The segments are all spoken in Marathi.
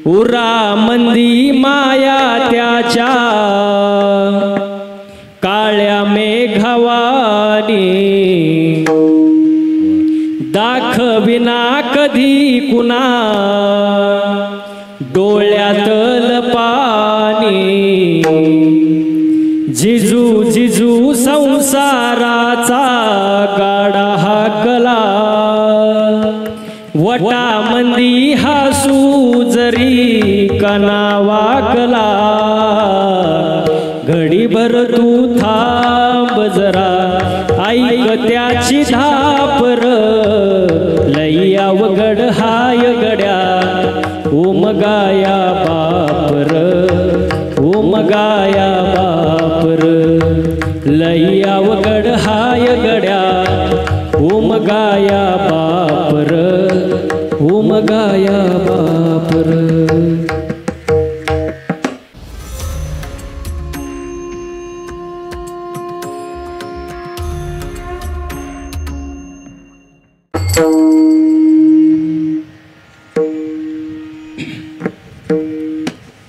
उरामंदी माया त्याच्या काळ्या मेघवानी दाखविना कधी कुणा डोळ्यातल पाणी जिजू जिजू संसाराचा गाडा हाकला वटामंदी हसू जरी कना वाकला घडीभर तू थांब जरा ऐक त्याची धापर लई अवघड हाय गड्या उमगाया बापर उमगाया बापर लई अवघड हाय गड्या उमगाया बापर उमगाया बापर।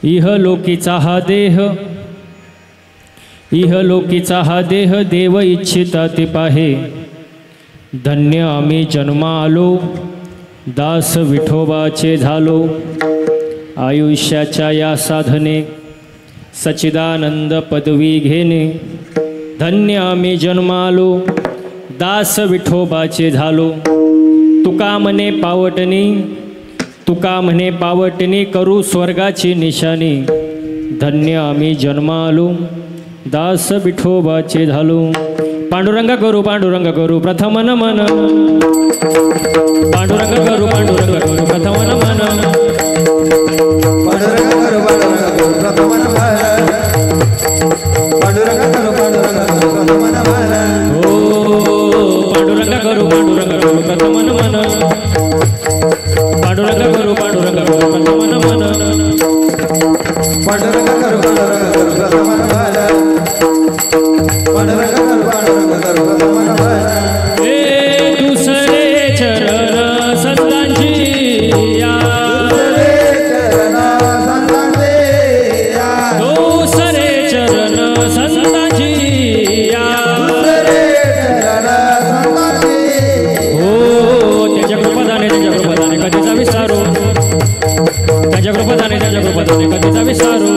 इहलोकीचा हा देह इहलोकीचा हा देह देव इच्छिता ते पाहे धन्य आम्ही जन्मा आलो दास विठोबाचे झालो आयुष्याच्या या साधने सच्चिदानंद पदवी घेणे धन्य आम्ही जन्मा आलो दास विठोबाचे झालो तुका म्हणे पावटणी करू स्वर्गाची निशाणी धन्य आम्ही जन्मा आलो दास विठोबाचे झालो पांडुरंग करू प्रथम नमन पांडुरंग करू प्रथम नमन पांडुरंग करू प्रथम नमन पांडुरंग करू प्रथम नमन दुसरे चरण संतांची या दुसरे चरण संतांची या हो त्याच्या कृपादाने कधीचा विसारू त्याच्या कृपादाने कधीचा विसारू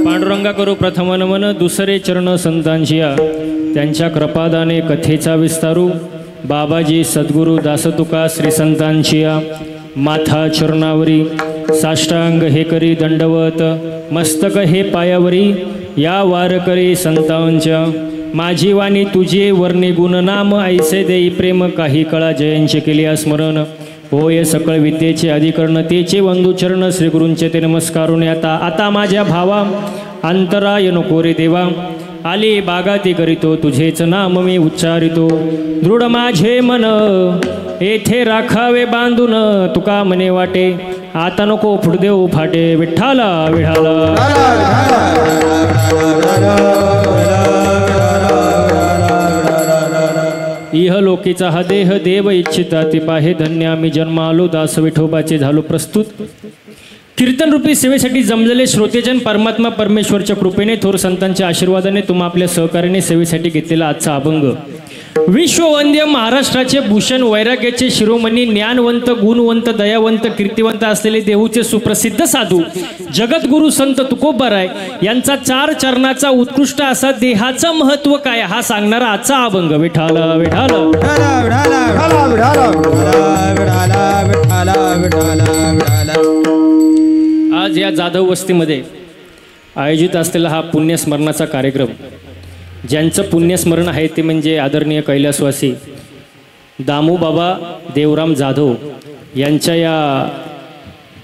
पांडुरंगा करू प्रथम नमन दुसरे चरण संतांचिया त्यांच्या कृपादाने कथेचा विस्तारू बाबाजी सद्गुरू दासतुका श्री संतांचिया माथा चरणावरी साष्टांग हे करी दंडवत मस्तक हे पायावरी या वारकरी संतांच्या माझी वाणी तुझे वर्णे गुणनाम ऐसे देई प्रेम काही कळा जयंचे केले स्मरण होय सकळ विद्येचे अधिकरण तेचे वंदुचरण श्री गुरूंचे ते नमस्कारून आता माझ्या भावा अंतराय नको रे देवा आली बागाती करीतो तुझेच नाम मी उच्चारितो दृढ माझे मन येथे राखावे बांधून तुका मने वाटे आता नको फुटदेव फाटे विठ्ठला विठाला इहलोकीचा हा देह देव इच्छिता ते पाहे धन्य आम्ही जन्म आलो दास विठोबाचे झालो प्रस्तुत कीर्तन रूपी सेवेसाठी जमलेले श्रोतेजन परमात्मा परमेश्वरच्या कृपेने थोर संतांच्या आशीर्वादाने तुम्हा आपल्या सहकार्याने सेवेसाठी घेतलेला आजचा अभंग विश्ववंद्य महाराष्ट्राचे भूषण वैराग्याचे शिरोमणी ज्ञानवंत गुणवंत दयावंत कीर्तिवंत असलेले देहूचे सुप्रसिद्ध साधू जगद्गुरु संत तुकोबाराय यांचा 4 चरणाचा उत्कृष्ट असा देहाचं महत्व काय हा सांगणारा आजचा अभंग विठाल विठाल आज या जाधव वस्तीमध्ये आयोजित असलेला हा पुण्यस्मरणाचा कार्यक्रम ज्यांचं पुण्यस्मरण आहे ते म्हणजे आदरणीय कैलासवासी दामूबाबा देवराम जाधव यांच्या या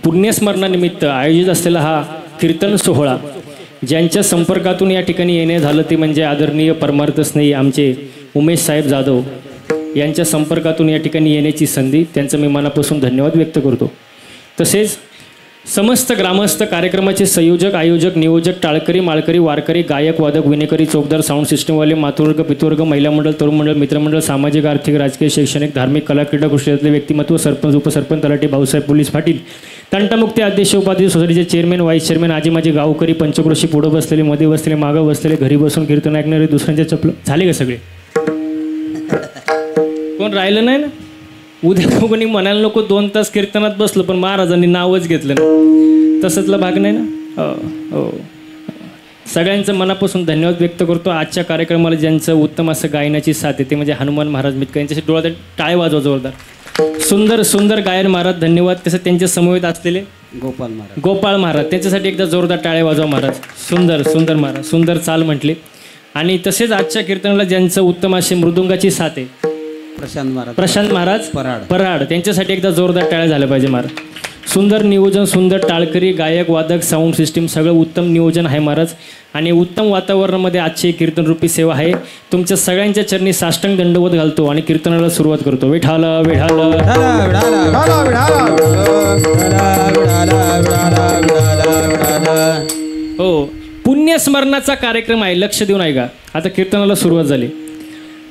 पुण्यस्मरणानिमित्त आयोजित असलेला हा कीर्तन सोहळा ज्यांच्या संपर्कातून या ठिकाणी येणे झालं ते म्हणजे आदरणीय परमार्थस्नेही आमचे उमेश साहेब जाधव यांच्या संपर्कातून या ठिकाणी येण्याची संधी त्यांचं मी मनापासून धन्यवाद व्यक्त करतो। तसेच समस्त ग्रामस्थ, कार्यक्रमाचे संयोजक, आयोजक, नियोजक, टाळकरी, माळकरी, वारकरी, गायक, वादक, विणेकरी, चौकदार, साऊंड सिस्टमवाले, मातृवर्ग, पितृवर्ग, महिला मंडळ, तरुण मंडळ, मित्रमंडळ, सामाजिक, आर्थिक, राजकीय, शैक्षणिक, धार्मिक, कला, क्रीडा, कृषीतले व्यक्तिमत्व, सरपंच, उपसरपंच, तलाठी, भाऊसाहेब, पोलीस पाटील, तंटामुक्ती, अध्यक्ष, उपाध्यक्ष, सोसायटीचे चेअरमॅन, व्हाईस चेअरमॅन, आजी माझे गावकरी, पंचक्रोशी, पुढं बसलेले, मध्ये बसलेले, मागं बसलेले, घरी बसून कीर्तन ऐकणारे, दुसऱ्यांच्या चपलं झाले का सगळे? कोण राहिलं नाही ना? उद्या कोणी म्हणायला नको 2 तास कीर्तनात बसलो पण महाराजांनी नावच घेतलं ना, तसंचला भाग नाही ना. हो, सगळ्यांचं मनापासून धन्यवाद व्यक्त करतो. आजच्या कार्यक्रमाला ज्यांचं उत्तम असं गायनाची साथ आहे ते म्हणजे हनुमान महाराज मितकर, यांच्याशी डोळ्यात टाळे वाजवा जोरदार. सुंदर सुंदर गायन महाराज, धन्यवाद. तसं त्यांच्या समवेत असलेले गोपाळ महाराज, त्यांच्यासाठी एकदा जोरदार टाळे वाजवा महाराज. सुंदर सुंदर महाराज, सुंदर चाल म्हटली. आणि तसेच आजच्या कीर्तनाला ज्यांचं उत्तम अशी मृदुंगाची साथ आहे प्रशांत महाराज पराड, त्यांच्यासाठी एकदा जोरदार टाळ्या झाल्या पाहिजे महाराज. सुंदर नियोजन, सुंदर टाळकरी, गायक, वादक, साऊंड सिस्टीम सगळं उत्तम नियोजन आहे महाराज. आणि उत्तम वातावरणामध्ये आजची कीर्तनरूपी सेवा आहे. तुमच्या सगळ्यांच्या चरणी साष्टांग दंडवत घालतो आणि कीर्तनाला सुरुवात करतो. विठाल विठाल. हो, पुण्यस्मरणाचा कार्यक्रम आहे, लक्ष देऊन ऐका. आता कीर्तनाला सुरुवात झाली.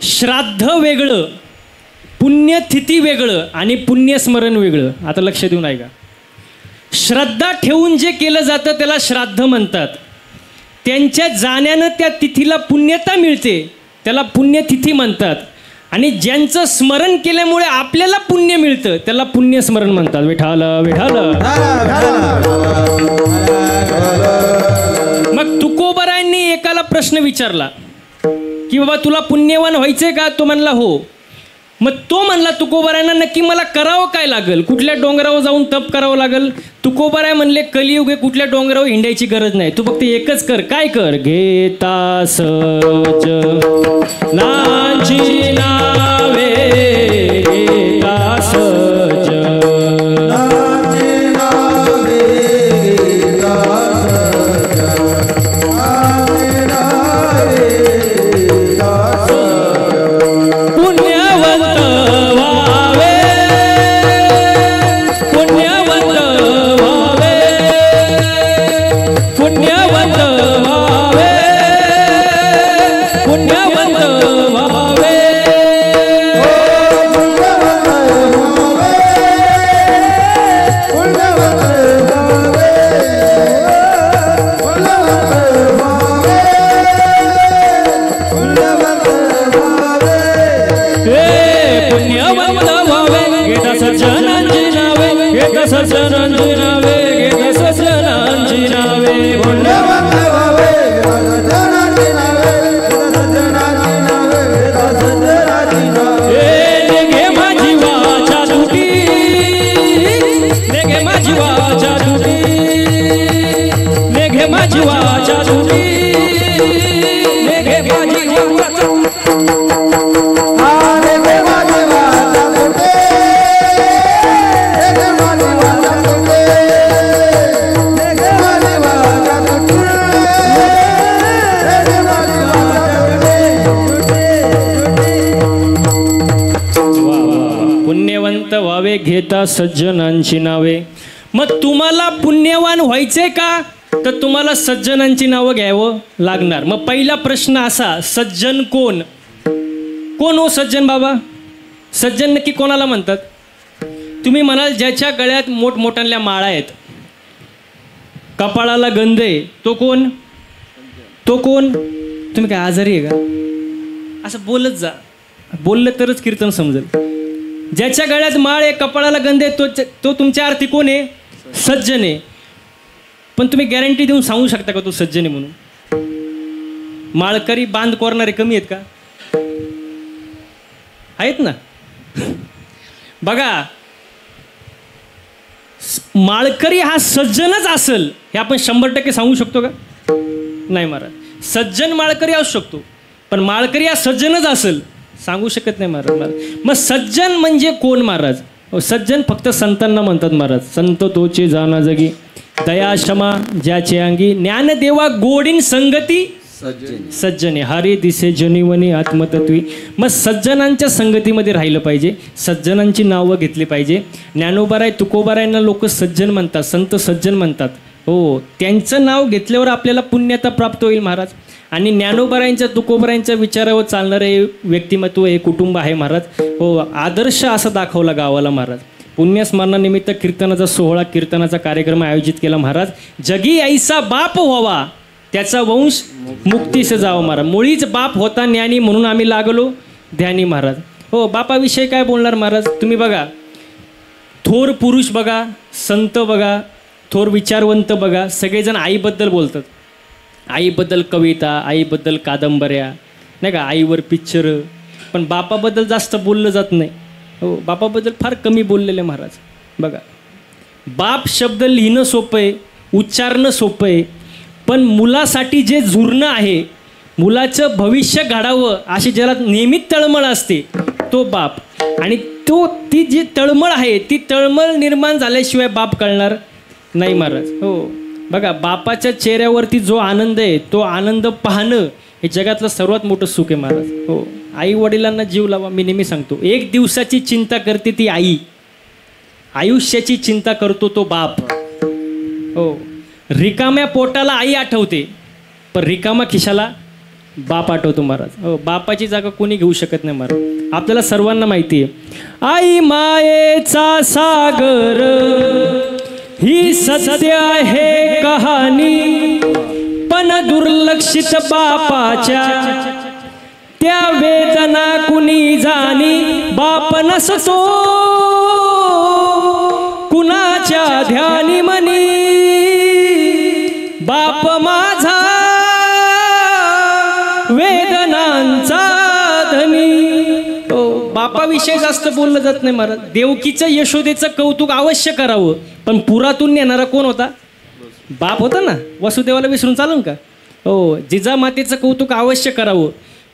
श्राद्ध वेगळं, पुण्यतिथी वेगळं आणि पुण्यस्मरण वेगळं. आता लक्ष देऊन ऐका. श्रद्धा ठेवून जे केलं जातं त्याला श्राद्ध म्हणतात. त्यांच्या जाण्यानं त्या तिथीला पुण्यता मिळते त्याला पुण्यतिथी म्हणतात. आणि ज्यांचं स्मरण केल्यामुळे आपल्याला पुण्य मिळतं त्याला पुण्यस्मरण म्हणतात. विठाल विठाल. मग तुकोबरायांनी एकाला प्रश्न विचारला की बाबा तुला पुण्यवान व्हायचंय का? तो म्हणला हो. मग तो म्हणला तुकोबारायांना नक्की मला करावं काय लागेल? कुठल्या डोंगरावर जाऊन तप करावं लागेल? तुकोबाराय म्हणले कुठल्या डोंगरावर हिंडायची गरज नाही, तू फक्त एकच कर. काय कर? घेता सज नाची नावे, घेता सज घेता सज्जनांची नावे. मग तुम्हाला पुण्यवान व्हायचे का? तर तुम्हाला सज्जनांची नावं घ्यावं लागणार. मग पहिला प्रश्न असा, सज्जन कोण? कोण हो सज्जन बाबा? सज्जन नक्की कोणाला म्हणतात? तुम्ही म्हणाल ज्याच्या गळ्यात मोठमोठ्या माळा आहेत, कपाळाला गंध आहे, तो कोण? तो कोण? तुम्ही काय आजारी आहे का? असं बोलत जा, बोललं तरच कीर्तन समजेल. ज्याच्या गळ्यात माळ आहे, कपाळाला गंध आहे, तो तुमच्या अर्थी कोण आहे? सज्जन आहे. पण तुम्ही गॅरंटी देऊन सांगू शकता का तो सज्जन आहे म्हणून? माळकरी बांध कोरणारे कमी आहेत का? आहेत ना. बघा, माळकरी हा सज्जनच असेल हे आपण 100% सांगू शकतो का? नाही महाराज. सज्जन माळकरी असू शकतो पण माळकरी हा सज्जनच असेल सांगू शकत नाही महाराज. मग सज्जन म्हणजे कोण महाराज? सज्जन फक्त संतांना म्हणतात महाराज. संत तोचे जाना जगी, दया क्षमा ज्याचे अंगी, ज्ञानदेवा गोडीन संगती सज्जने हारे दिसे जनिवनी आत्मतत्वी. मग सज्जनांच्या संगतीमध्ये राहिलं पाहिजे, सज्जनांची नावं घेतली पाहिजे. ज्ञानोबाराय तुकोबारायांना लोक सज्जन म्हणतात, संत सज्जन म्हणतात. हो, त्यांचं नाव घेतल्यावर आपल्याला पुण्यता प्राप्त होईल महाराज. आणि ज्ञानोबारायांच्या तुकोबारायांच्या विचारावर चालणारं हे व्यक्तिमत्व, हे कुटुंब आहे महाराज. हो, आदर्श असा दाखवला गावाला महाराज. पुण्यस्मरणानिमित्त कीर्तनाचा सोहळा, कीर्तनाचा कार्यक्रम आयोजित केला महाराज. जगी ऐसा बाप व्हावा, त्याचा वंश मुक्तीस जावा महाराज. मुळीच बाप होता ज्ञानी, म्हणून आम्ही लागलो ध्यानी महाराज. हो, बापाविषयी काय बोलणार महाराज. तुम्ही बघा, थोर पुरुष बघा, संत बघा, थोर विचारवंत बघा, सगळेजण आईबद्दल बोलतात. आईबद्दल कविता, आईबद्दल कादंबऱ्या, नाही का, आईवर पिक्चर. पण बापाबद्दल जास्त बोललं जात नाही. हो, बापाबद्दल फार कमी बोललेले महाराज. बघा, बाप शब्द लिहिणं सोपं आहे, उच्चारणं सोपं आहे, पण मुलासाठी जे झुरणं आहे, मुलाचं भविष्य घडावं अशी ज्याला नेहमीच तळमळ असते, तो बाप. आणि ती जी तळमळ आहे, ती तळमळ निर्माण झाल्याशिवाय बाप कळणार नाही महाराज. हो, बघा, बापाच्या चेहऱ्यावरती जो आनंद आहे, तो आनंद पाहणं हे जगातलं सर्वात मोठं सुख आहे महाराज. हो, आई वडिलांना जीव लावा. मी नेहमी सांगतो, एक दिवसाची चिंता करते ती आई, आयुष्याची चिंता करतो तो बाप. हो, रिकाम्या पोटाला आई आठवते, पण रिकामा खिशाला बाप आठवतो महाराज. हो, बापाची जागा कोणी घेऊ शकत नाही महाराज. आपल्याला सर्वांना माहिती आहे, आई मायेचा सागर ही सत्य आहे कहाणी, पण दुर्लक्षित बापाच्या त्या वेदना कुणी जाणी. बाप नसतो कुणाच्या ध्यानी मनी, बाप माझा वेदनांचा धनी. बापाविषयी जास्त बोललं जात नाही महाराज. देवकीचं यशोदेचं कौतुक अवश्य करावं, पण पुरातून नेणारा कोण होता? बाप होता ना. वसुदेवाला विसरून चालून का? हो, जिजामातेचं कौतुक अवश्य करावं,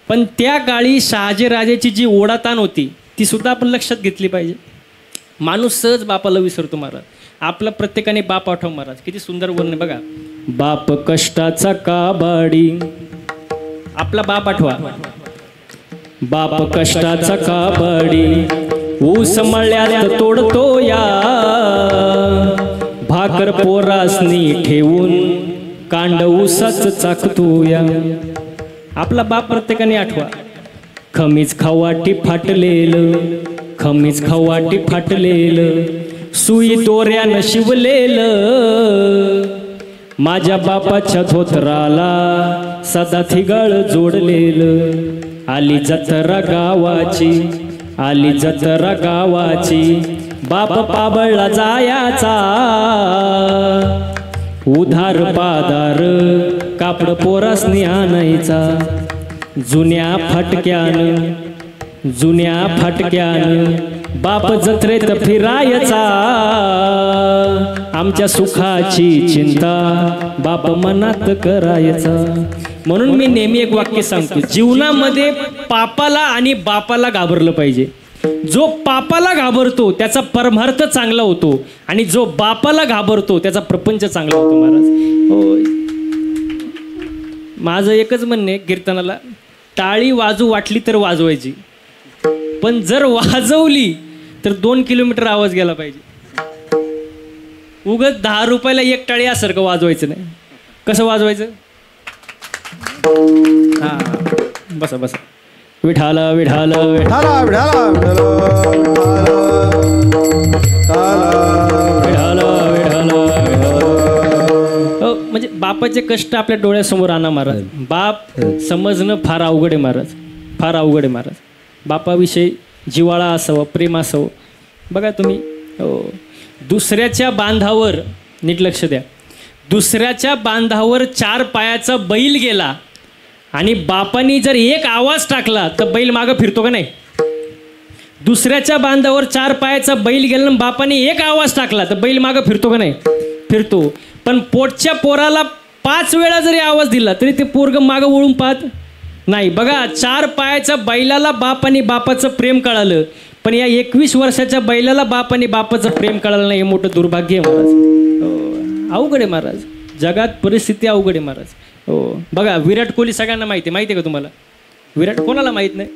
पण त्या काळी शहाजीराजाची जी ओढाताण होती ती सुद्धा आपण लक्षात घेतली पाहिजे. माणूस सहज बापाला विसरतो महाराज. आपला प्रत्येकाने बाप आठव महाराज. किती सुंदर वर्णन बघा. बाप कष्टाचा काबाडी, आपला बाप आठवा. बाप कष्टाचा काबाडी, ऊस मळ्यात तोडतो या, भाकर पोरासनी ठेवून कांड ऊसाच चाकतो या. आपला बाप प्रत्येकाने आठवा. खमीज खवाटी फाटलेलं, खमीज खवाटी फाटलेलं, सुई दोऱ्यानं शिवलेलं, माझ्या बापाच्या धोतराला सदा थिगळ जोडलेलं. आली जत्रा गावाची, आली जत्रा गावाची, बाप पाबळला जायाचा, उधार पादार कापड पोरासनी आणायचा. जुन्या फाटक्यानं, जुन्या फाटक्यानं बाप जत्रेत फिरायचा, आमच्या सुखाची चिंता बाप मनात करायचा. म्हणून मी नेहमी एक वाक्य सांगतो, जीवनामध्ये पापाला आणि बापाला घाबरलं पाहिजे. जो पापाला घाबरतो त्याचा परमार्थ चांगला होतो, आणि जो बापाला घाबरतो त्याचा प्रपंच चांगला होतो महाराज. हो, माझं एकच म्हणणं आहे कीर्तनाला, टाळी वाजू वाटली तर वाजवायची, पण जर वाजवली तर 2 किलोमीटर आवाज गेला पाहिजे. उगाच 10 रुपयाला एक टाळी यासारखं वाजवायचं नाही. कसं वाजवायचं? हा, बसा बसा. विठाल विठाल विठाल विठाल विठाल विठाल. म्हणजे बापाचे कष्ट आपल्या डोळ्यासमोर आणा महाराज. बाप समजणं फार अवघड आहे महाराज, फार अवघड आहे महाराज. बापाविषयी जिव्हाळा असावं, प्रेम असावं. बघा तुम्ही, हो, दुसऱ्याच्या बांधावर नीट लक्ष द्या. दुसऱ्याच्या बांधावर 4 पायाचा बैल गेला आणि बापानी जर एक आवाज टाकला तर बैल मागं फिरतो का नाही? दुसऱ्याच्या बांधावर 4 पायाचा बैल गेला आणि बापाने एक आवाज टाकला तर बैल मागं फिरतो का नाही? फिरतो. पण पोटच्या पोराला 5 वेळा जरी आवाज दिला तरी ते पोरग मागं वळून पाहत नाही. बघा, 4 पायाच्या बैलाला बाप आणि बापाचं प्रेम कळालं, पण या 21 वर्षाच्या बैलाला बाप आणि बापाचं प्रेम कळालं नाही. हे मोठं दुर्भाग्य आहे महाराज. अवघड आहे महाराज. जगात परिस्थिती अवघड आहे महाराज. हो बघा, विराट कोहली सगळ्यांना माहिती आहे का तुम्हाला? विराट कोणाला माहीत नाही?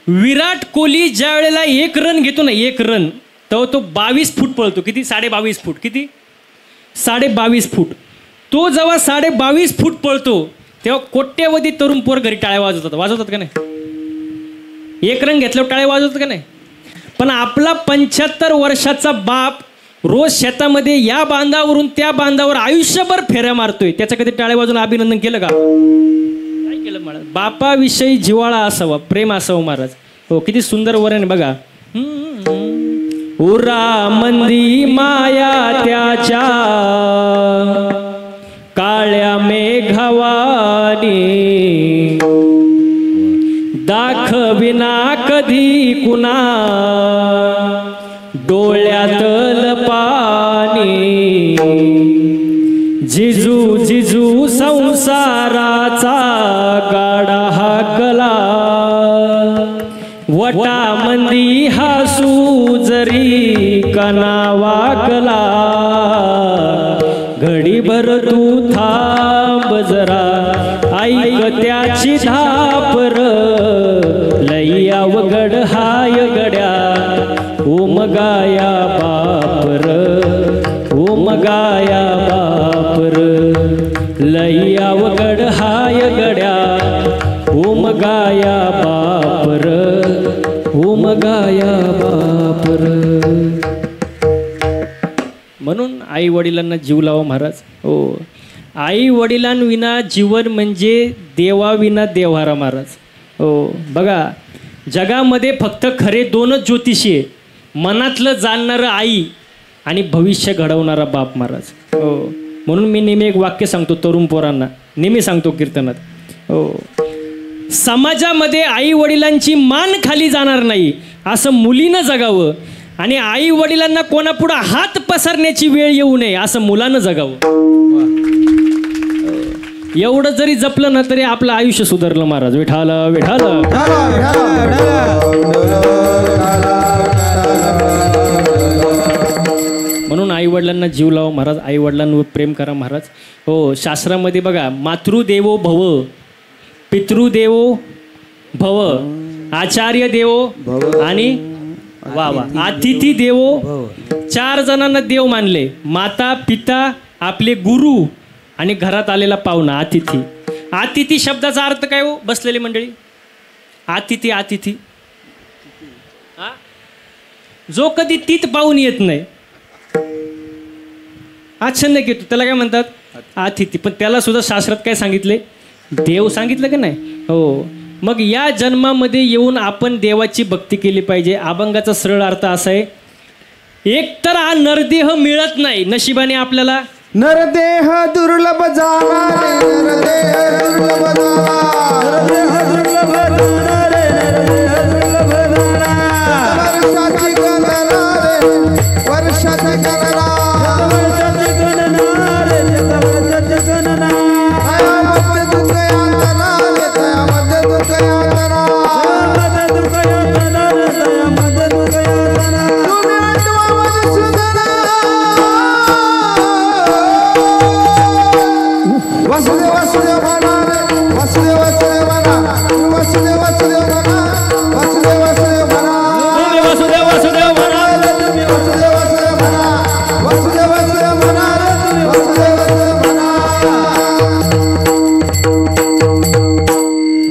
विराट कोहली ज्या वेळेला 1 रन घेतो ना, 1 रन, तेव्हा तो 22 फूट पळतो. किती? 22.5 फूट. किती? 22.5 फूट. तो जेव्हा 22.5 फूट पळतो तेव्हा कोट्यवधी तरुण पोर घरी टाळ्या वाजवतात का नाही? 1 रन घेतल्यावर टाळ्या वाजवतात का नाही? पण आपला 75 वर्षाचा बाप रोज शेतामध्ये या बांधावरून त्या बांधावर आयुष्यभर फेऱ्या मारतोय. त्याचं कधी टाळ्या वाजून अभिनंदन केलं का? काय केलं महाराज? बापाविषयी जिव्हाळा असावा, प्रेम असावं महाराज. हो, किती सुंदर वर्णन आहे बघा. उरा मंदी माया त्याच्या काळ्या मेघवानी, दाखविना कधी कुणा डोळ्यातल पाणी. जिजू जिजू संसाराचा गाडा हाकला, वटामंदी हसू जरी कना वाकला. घडीभर तू थांब जरा, ऐक त्याची धापर, लई अवघड हाय गड्या ओम गाया बापर. ओम गाया बापर, लई अवघड हाय गड्या ओम गाया बापर. ओम गाया बापर. म्हणून आई वडिलांना जीव लावा महाराज. हो, आई वडिलांविना जीवन म्हणजे देवाविना देव्हारा महाराज. हो बघा, जगामध्ये फक्त खरे 2च ज्योतिषी आहे, मनातलं जाणणारं आई आणि भविष्य घडवणारा बाप महाराज. हो, म्हणून मी नेहमी एक वाक्य सांगतो तरुण पोरांना, नेहमी सांगतो कीर्तनात. हो, समाजामध्ये आई वडिलांची मान खाली जाणार नाही असं मुलीनं जगावं, आणि आई वडिलांना कोणापुढं हात पसरण्याची वेळ येऊ नये असं मुलानं जगावं. एवढं जरी जपलं ना तरी आपलं आयुष्य सुधारलं महाराज. विठाल विठाल. म्हणून आई वडिलांना जीव लावा महाराज, आई वडिलांवर प्रेम करा महाराज. हो, शास्त्रामध्ये बघा, मातृदेवो भव, पितृदेवो भव, आचार्य देवो आणि वा वा अतिथी देवो. 4 जणांना देव मानले, माता पिता, आपले गुरु आणि घरात आलेला पाहुणा अतिथी. अतिथी शब्दाचा अर्थ काय हो बसलेली मंडळी? अतिथी, अतिथी हा, जो कधी तीत पाहून येत नाही, आच्छन्न घेतो, त्याला काय म्हणतात? अतिथी. पण त्याला सुद्धा शास्त्रात काय सांगितले? देव सांगितलं का नाही? हो, मग या जन्मामध्ये येऊन आपण देवाची भक्ती केली पाहिजे. अभंगाचा सरळ अर्थ असा आहे, एकतर हा नरदेह मिळत नाही नशिबाने आपल्याला. नरदेह दुर्लभ झाला, नरदेह दुर्लभ झाला, नरदेह दुर्लभ झाला रे, नरदेह दुर्लभ झाला. वर्षाची गणना रे, वर्षाची गणना, वर्षाची गणना रे, वर्षाची गणना. मध्ये दुःख यातना रे, मध्ये दुःख यातना, मध्ये दुःख यातना रे, मध्ये दुःख यातना. तुम्ही आठवा सुधना. वासुदेव वासुदेव म्हणा रे, वासुदेव वासुदेव म्हणा, वासुदेव वासुदेव म्हणा, वासुदेव वासुदेव म्हणा, वासुदेव वासुदेव म्हणा, तुम्ही वासुदेव वासुदेव म्हणा, वासुदेव वासुदेव म्हणा रे, तुम्ही वासुदेव वासुदेव म्हणा.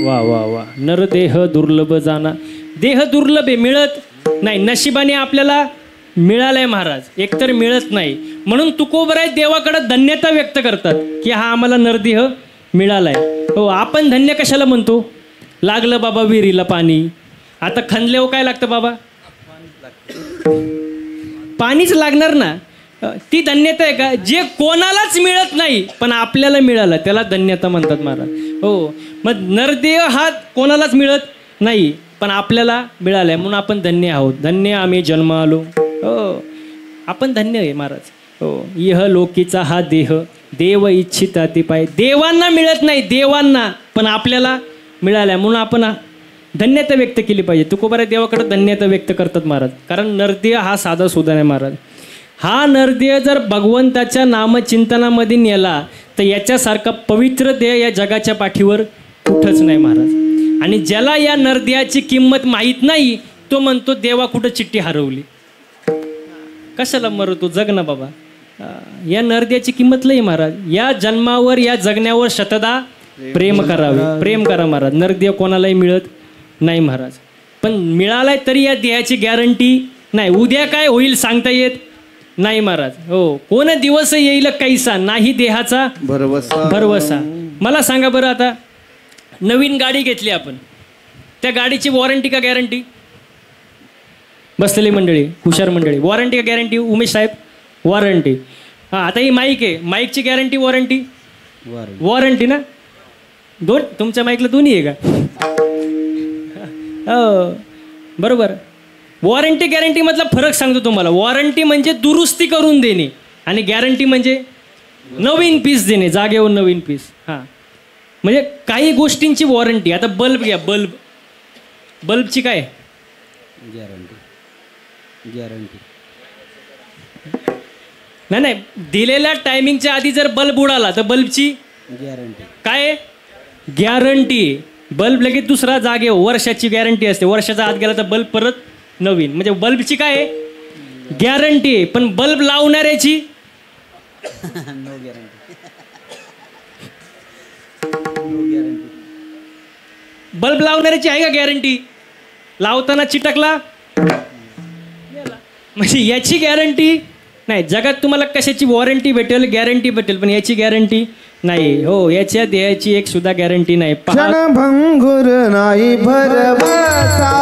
वा वा वा. नरदेह दुर्लभ जाना, देह दुर्लभ आहे, मिळत नाही. नशिबाने आपल्याला मिळालंय महाराज, एकतर मिळत नाही. म्हणून तुकोबराय देवाकडे धन्यता व्यक्त करतात की हा आम्हाला नरदेह मिळालाय. हो, आपण धन्य कशाला म्हणतो? लागलं बाबा विहिरीला पाणी, आता खणल्यावर काय लागतं बाबा? पाणीच लागणार ना. ती धन्यता आहे का? जे कोणालाच मिळत नाही पण आपल्याला मिळालं त्याला धन्यता म्हणतात महाराज. हो, मग नरदेह हा कोणालाच मिळत नाही पण आपल्याला मिळालाय म्हणून आपण धन्य आहोत. धन्य आम्ही जन्म आलो. हो, आपण धन्य आहे महाराज. हो, इह लोकीचा हा देह देव इच्छिता ते पाय. देवांना मिळत नाही, देवांना, पण आपल्याला मिळाल्या म्हणून आपण धन्यता व्यक्त केली पाहिजे. तुकोबाराय देवाकडे धन्यता व्यक्त करतात महाराज. कारण नरदेह हा साधा सुद्धा नाही महाराज. हा नरदेह जर भगवंताच्या नामचिंतनामध्ये नेला तर याच्यासारखा पवित्र देह या जगाच्या पाठीवर कुठंच नाही महाराज. आणि ज्याला या नरदेहाची किंमत माहीत नाही तो म्हणतो देवा कुठं चिठ्ठी हरवली. कशाला मरतो, जग ना बाबा. या नरदेहाची किंमत लई महाराज. या जन्मावर या जगण्यावर शतदा प्रेम करावे. प्रेम करा महाराज. नरदेह कोणालाही मिळत नाही महाराज. पण मिळालाय तरी या देहाची गॅरंटी नाही. उद्या काय होईल सांगता येत नाही महाराज. हो, कोण दिवस येईल कैसा नाही देहाचा भरवसा. मला सांगा बरं, आता नवीन गाडी घेतली आपण, त्या गाडीची वॉरंटी का गॅरंटी? बसलेली मंडळी, हुशार मंडळी, वॉरंटी का गॅरंटी? उमेश साहेब, वॉरंटी. हां, आता ही माईक आहे, माईकची गॅरंटी वॉरंटी? वॉरंटी ना. दोन, तुमच्या माईकला दोन्ही आहे का? हो बरोबर. वॉरंटी गॅरंटी मधला फरक सांगतो तुम्हाला. वॉरंटी म्हणजे दुरुस्ती करून देणे आणि गॅरंटी म्हणजे नवीन पीस देणे, जागेवर नवीन पीस. हां, म्हणजे काही गोष्टींची वॉरंटी. आता बल्ब घ्या, बल्बची काय गॅरंटी नाही, दिलेल्या टायमिंगच्या आधी जर बल्ब उडाला तर बल्बची गॅरंटी काय? गॅरंटी. बल्ब लगेच दुसरा जागे, वर्षाची गॅरंटी असते. वर्षाचा आत गेला तर बल्ब परत नवीन. म्हणजे बल्बची काय गॅरंटी आहे. पण बल्ब लावणाऱ्याची नो गॅरंटी. बल्ब लावणाऱ्याची आहे का गॅरंटी? लावताना चिटकला म्हणजे याची गॅरंटी नाही. जगात तुम्हाला कशाची वॉरंटी भेटेल, गॅरंटी भेटेल, पण याची गॅरंटी नाही. हो, याच्या देहाची एक सुद्धा गॅरंटी नाही. क्षणभंगुर नाही भरवसा,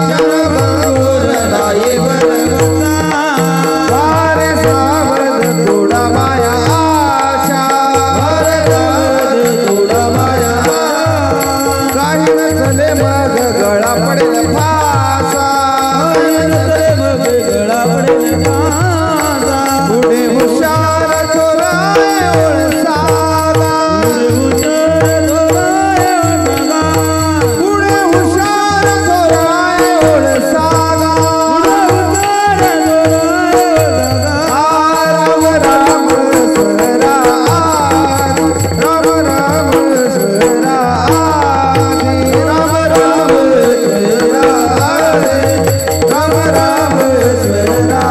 क्षणभंगुर नाही भरवसा. वारे सावध थोडा माया आशा, वारे सावध थोडा माया. काही नसले मग गळा पडेल फासा, मग गळा पडेल फासा. पुढे हुशार चोराय ओळसाला, पुढे हुशार चोराय ओळसाला. राम राम स्वरा, राम राम स्वरा, राम राम स्वरा, राम राम स्वरा.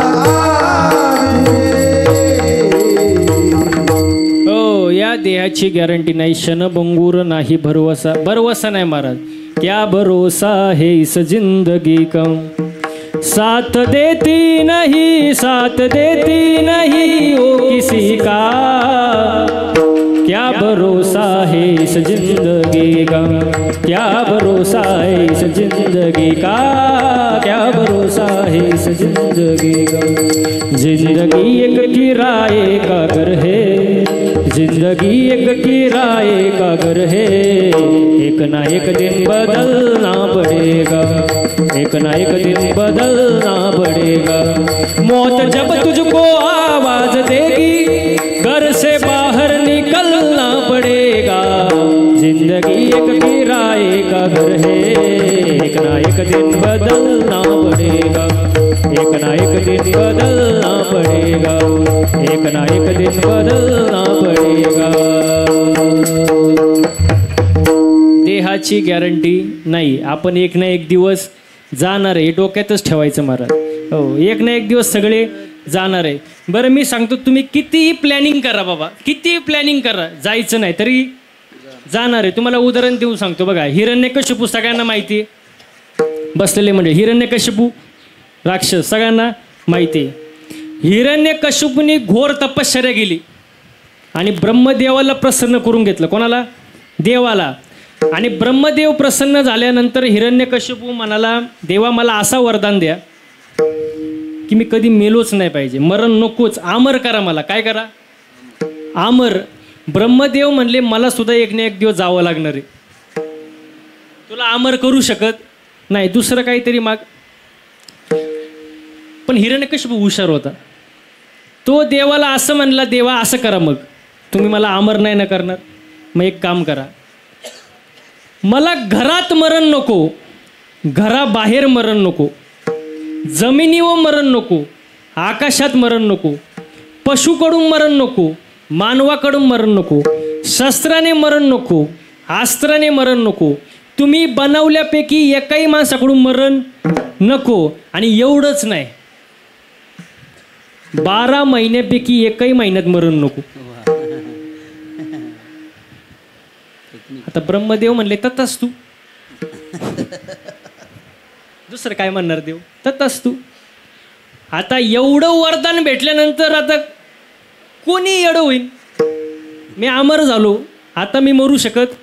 हो, या देहाची गॅरंटी नाही. क्षणभंगूर नाही भरवसा. भरवसा नाही महाराज. क्या भरोसा है इस जिंदगी का, साथ देती नहीं, साथ देती नहीं ओ किसी का. क्या भरोसा है इस जिंदगी का, क्या भरोसा है इस जिंदगी का, क्या भरोसा है इस जिंदगी का. जिंदगी एक किराए का घर है, जिंदगी एक किराए का घर है. एक ना एक दिन बदलना पड़ेगा, एक ना एक दिन बदलना पड़ेगा. मौत जब तुझको आवाज देगी, घर से बाहर निकलना पड़ेगा. जिंदगी एक किराए का घर है, एक ना एक दिन बदलना पड़ेगा, एक ना एक दिन बदलना पड़ेगा, एक ना एक दिन बदलना पड़ेगा. देहाची गॅरंटी नाही. आपण एक ना एक दिवस जाणार आहे, डोक्यातच ठेवायचं महाराज. हो, एक ना एक दिवस सगळे जाणार आहे. बरं, मी सांगतो, तुम्ही कितीही प्लॅनिंग करा बाबा, कितीही प्लॅनिंग करा, जायचं नाही तरी जाणार आहे. तुम्हाला उदाहरण देऊन सांगतो बघा. हिरण्यकशिपू सगळ्यांना माहिती आहे, बसलेले म्हणजे हिरण्यकशिपू राक्षस सगळ्यांना माहिती आहे. हिरण्यकशिपूने घोर तपश्चर्या केली आणि ब्रह्मदेवाला प्रसन्न करून घेतलं. कोणाला? देवाला. आणि ब्रह्मदेव प्रसन्न झाल्यानंतर हिरण्यकशिपू म्हणाला, देवा मला असा वरदान द्या की मी कधी मेलोच नाही पाहिजे, मरण नकोच, आमर करा मला. काय करा? आमर. ब्रह्मदेव म्हणले, मला सुद्धा एक ना एक दिवस जावं लागणार आहे, तुला आमर करू शकत नाही, दुसरं काहीतरी माग. पण हिरण्यकशिपू हुशार होता. तो देवाला असं म्हणला, देवा असं करा, मग तुम्ही मला आमर नाही ना करणार, मग एक काम करा, मला घरात मरण नको, घराबाहेर मरण नको, जमिनीवर मरण नको, आकाशात मरण नको, पशुकडून मरण नको, मानवाकडून मरण नको, शस्त्राने मरण नको, अस्त्राने मरण नको, तुम्ही बनवल्यापैकी एकाही माणसाकडून मरण नको. आणि एवढंच नाही, 12 महिन्यापैकी एकही महिन्यात मरण नको. आता ब्रह्मदेव म्हणले तथास्तु. दुसरं काय म्हणणार देव? तथास्तु. आता एवढं वरदान भेटल्यानंतर आता कोणी येडं होईल? मी अमर झालो, आता मी मरू शकत.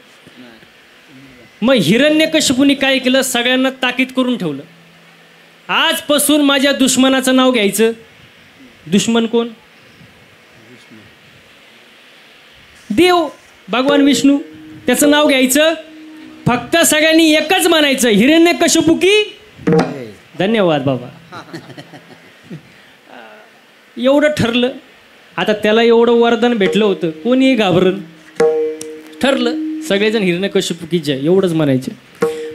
मग हिरण्यकशिपूने काय केलं? सगळ्यांना ताकीद करून ठेवलं, आजपासून माझ्या दुश्मनाचं नाव घ्यायचं. दुश्मन कोण? देव, भगवान विष्णू. त्याचं नाव घ्यायचं. फक्त सगळ्यांनी एकच म्हणायचं, हिरण्यकशिपू की. धन्यवाद बाबा. एवढं ठरलं. आता त्याला एवढं वरदान भेटलं होतं, कोणीही घाबरलं. ठरलं सगळेजण हिरण्यकशिपू की जय एवढंच म्हणायचे.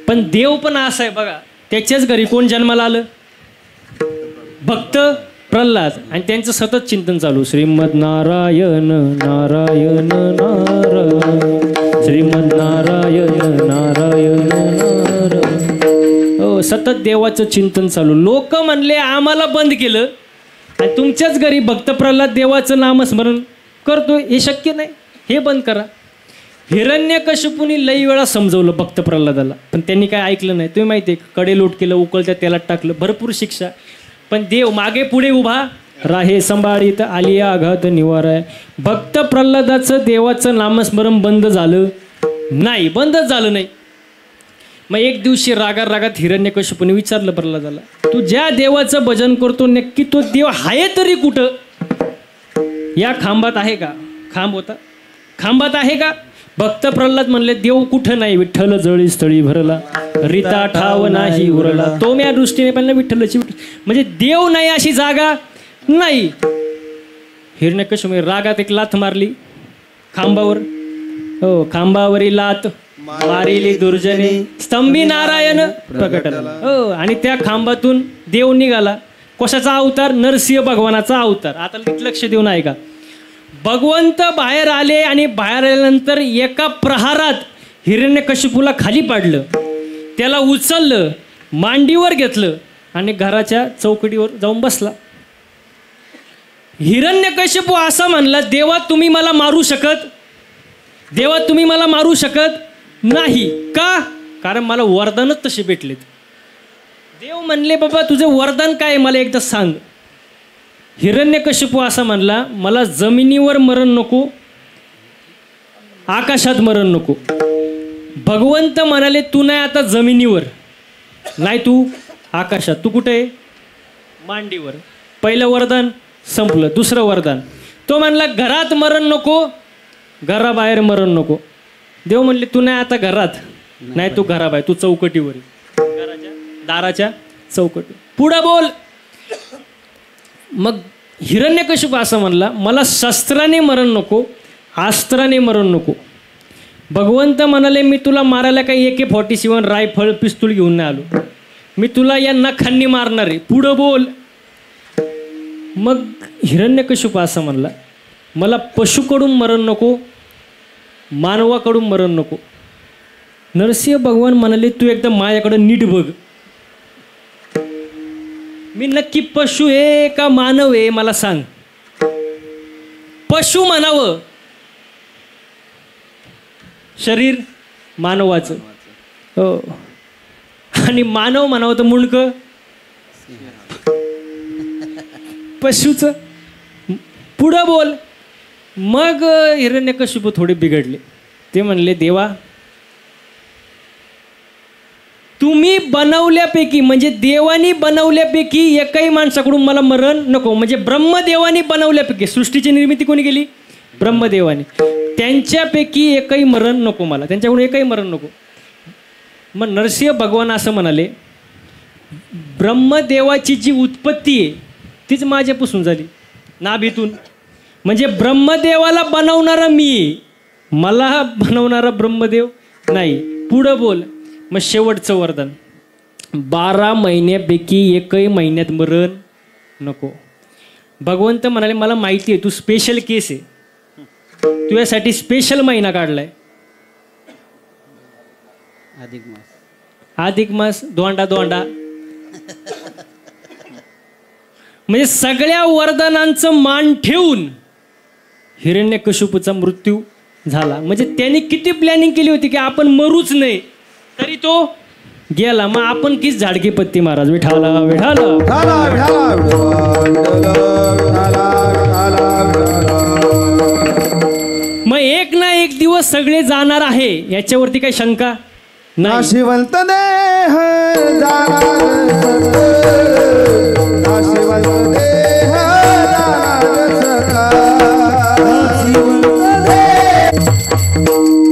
पण देव पण असं आहे बघा, त्याच्याच घरी कोण जन्माला आलं? भक्त प्रल्हाद. आणि त्यांचं सतत चिंतन चालू, श्रीमद नारायण नारायण नारायण, श्रीमद नारायण नारायण नारायण. हो, सतत देवाचं चिंतन चालू. लोक म्हणले आम्हाला बंद केलं आणि तुमच्याच घरी भक्त प्रल्हाद देवाचं नामस्मरण करतोय, हे शक्य नाही, हे बंद करा. हिरण्यकशिपूनी लई वेळा समजवलं भक्त प्रल्हादाला, पण त्यांनी काय ऐकलं नाही. तुम्ही माहिती आहे, कडे लोट केलं, उकळत्या तेलात टाकलं, भरपूर शिक्षा. पण देव मागे पुढे उभा राहे, संभाळीत आली आघात निवाराय. भक्त प्रल्हादाचं देवाचं नामस्मरण बंद झालं नाही, बंदच झालं नाही. मग एक दिवशी रागात हिरण्यकशिपूने विचारलं प्रल्हादाला, तू ज्या देवाचं भजन करतो नक्की तो देव आहे तरी कुठं? या खांबात आहे का? खांब होता, खांबात आहे का? भक्त प्रल्हाद म्हणले, देव कुठं नाही, विठ्ठल जळी स्थळी भरला, रीता ठाव नाही उरला. तो मी या दृष्टीने पण विठ्ठलाची, म्हणजे देव नाही अशी जागा नाही. हिरण्यकशिपूने रागात एक लाथ मारली खांबावर. हो, खांबावरी लाथ मारिली दुर्जने, स्तंभी नारायण प्रकटला. हो, आणि त्या खांबातून देव निघाला. कशाचा अवतार? नरसिंह भगवानाचा अवतार. आता लक्ष देऊन ऐका. भगवंत बाहेर आले आणि बाहेर आल्यानंतर एका प्रहारात हिरण्यकशिपूला खाली पाडलं, त्याला उचललं, मांडीवर घेतलं आणि घराच्या चौकटीवर जाऊन बसला. हिरण्यकशिपू असा म्हणला, देवा तुम्ही मला मारू शकत, देवा तुम्ही मला मारू शकत नाही. का? कारण मला वरदानच तसे भेटलेत. देव म्हणले, बाबा तुझं वरदान काय मला एकदा सांग. हिरण्यकशिपू असा म्हणला, मला जमिनीवर मरण नको, आकाशात मरण नको. भगवंत म्हणाले, तू नाही आता जमिनीवर, नाही तू आकाशात. तू कुठे आहे? मांडीवर. पहिलं वरदान संपलं. दुसरं वरदान, तो म्हणला घरात मरण नको, घराबाहेर मरण नको. देव म्हणले, तू नाही आता घरात, नाही तू घराबाहेर, तू चौकटीवर, घराच्या दाराच्या चौकटी. पुढं बोल. मग हिरण्यकशिपू असं म्हणला, मला शस्त्राने मरण नको, अस्त्राने मरण नको. भगवंत म्हणाले, मी तुला मारायला काही AK-47 रायफल पिस्तूल घेऊन नाही आलो, मी तुला या नखांनी मारणार आहे. पुढं बोल. मग हिरण्यकशिपू असं म्हणला, मला पशुकडून मरण नको, मानवाकडून मरण नको. नरसिंह भगवान म्हणाले, तू एकदा माझ्याकडं नीट बघ, मी नक्की पशु आहे का मानव आहे मला सांग. पशु म्हणावं, शरीर मानवाचं, हो, आणि मानव म्हणावं तर मुंडकं पशुचं. पुढं बोल. मग हिरण्यकशिपू थोडे बिघडले. ते म्हणले, देवा तुम्ही बनवल्यापैकी, म्हणजे देवानी बनवल्यापैकी एकही माणसाकडून मला मरण नको. म्हणजे ब्रह्मदेवानी बनवल्यापैकी, सृष्टीची निर्मिती कोणी केली? ब्रह्मदेवानी. त्यांच्यापैकी एकही मरण नको मला, त्यांच्याकडून एकही मरण नको. मग नरसिंह भगवान असं म्हणाले, ब्रह्मदेवाची जी उत्पत्ती आहे तीच माझ्यापासून झाली, नाभीतून. म्हणजे ब्रह्मदेवाला बनवणारा मी, मला बनवणारा ब्रह्मदेव नाही. पुढं बोल. मग शेवटचं वरदान, 12 महिन्यापैकी एकही महिन्यात मरण नको. भगवंत म्हणाले, मला माहिती आहे तू स्पेशल केस आहे, तुझ्यासाठी स्पेशल महिना काढलाय. अधिक मास. अधिक मास दोंडा दोंडा म्हणजे सगळ्या वरदानांचं मान ठेवून हिरण्यकशिपूचा मृत्यू झाला. म्हणजे त्यांनी किती प्लॅनिंग केली होती की आपण मरूच नाही, तरी तो गेला. मग आपण किस झाडकी पत्ती महाराज विठाला विठाला. विठाला विठाला विठाला विठाला. मग एक ना एक दिवस सगळे जाणार आहे, याच्यावरती काही शंका नाही. नाशिवंत देह जाणार नाशिवंत देह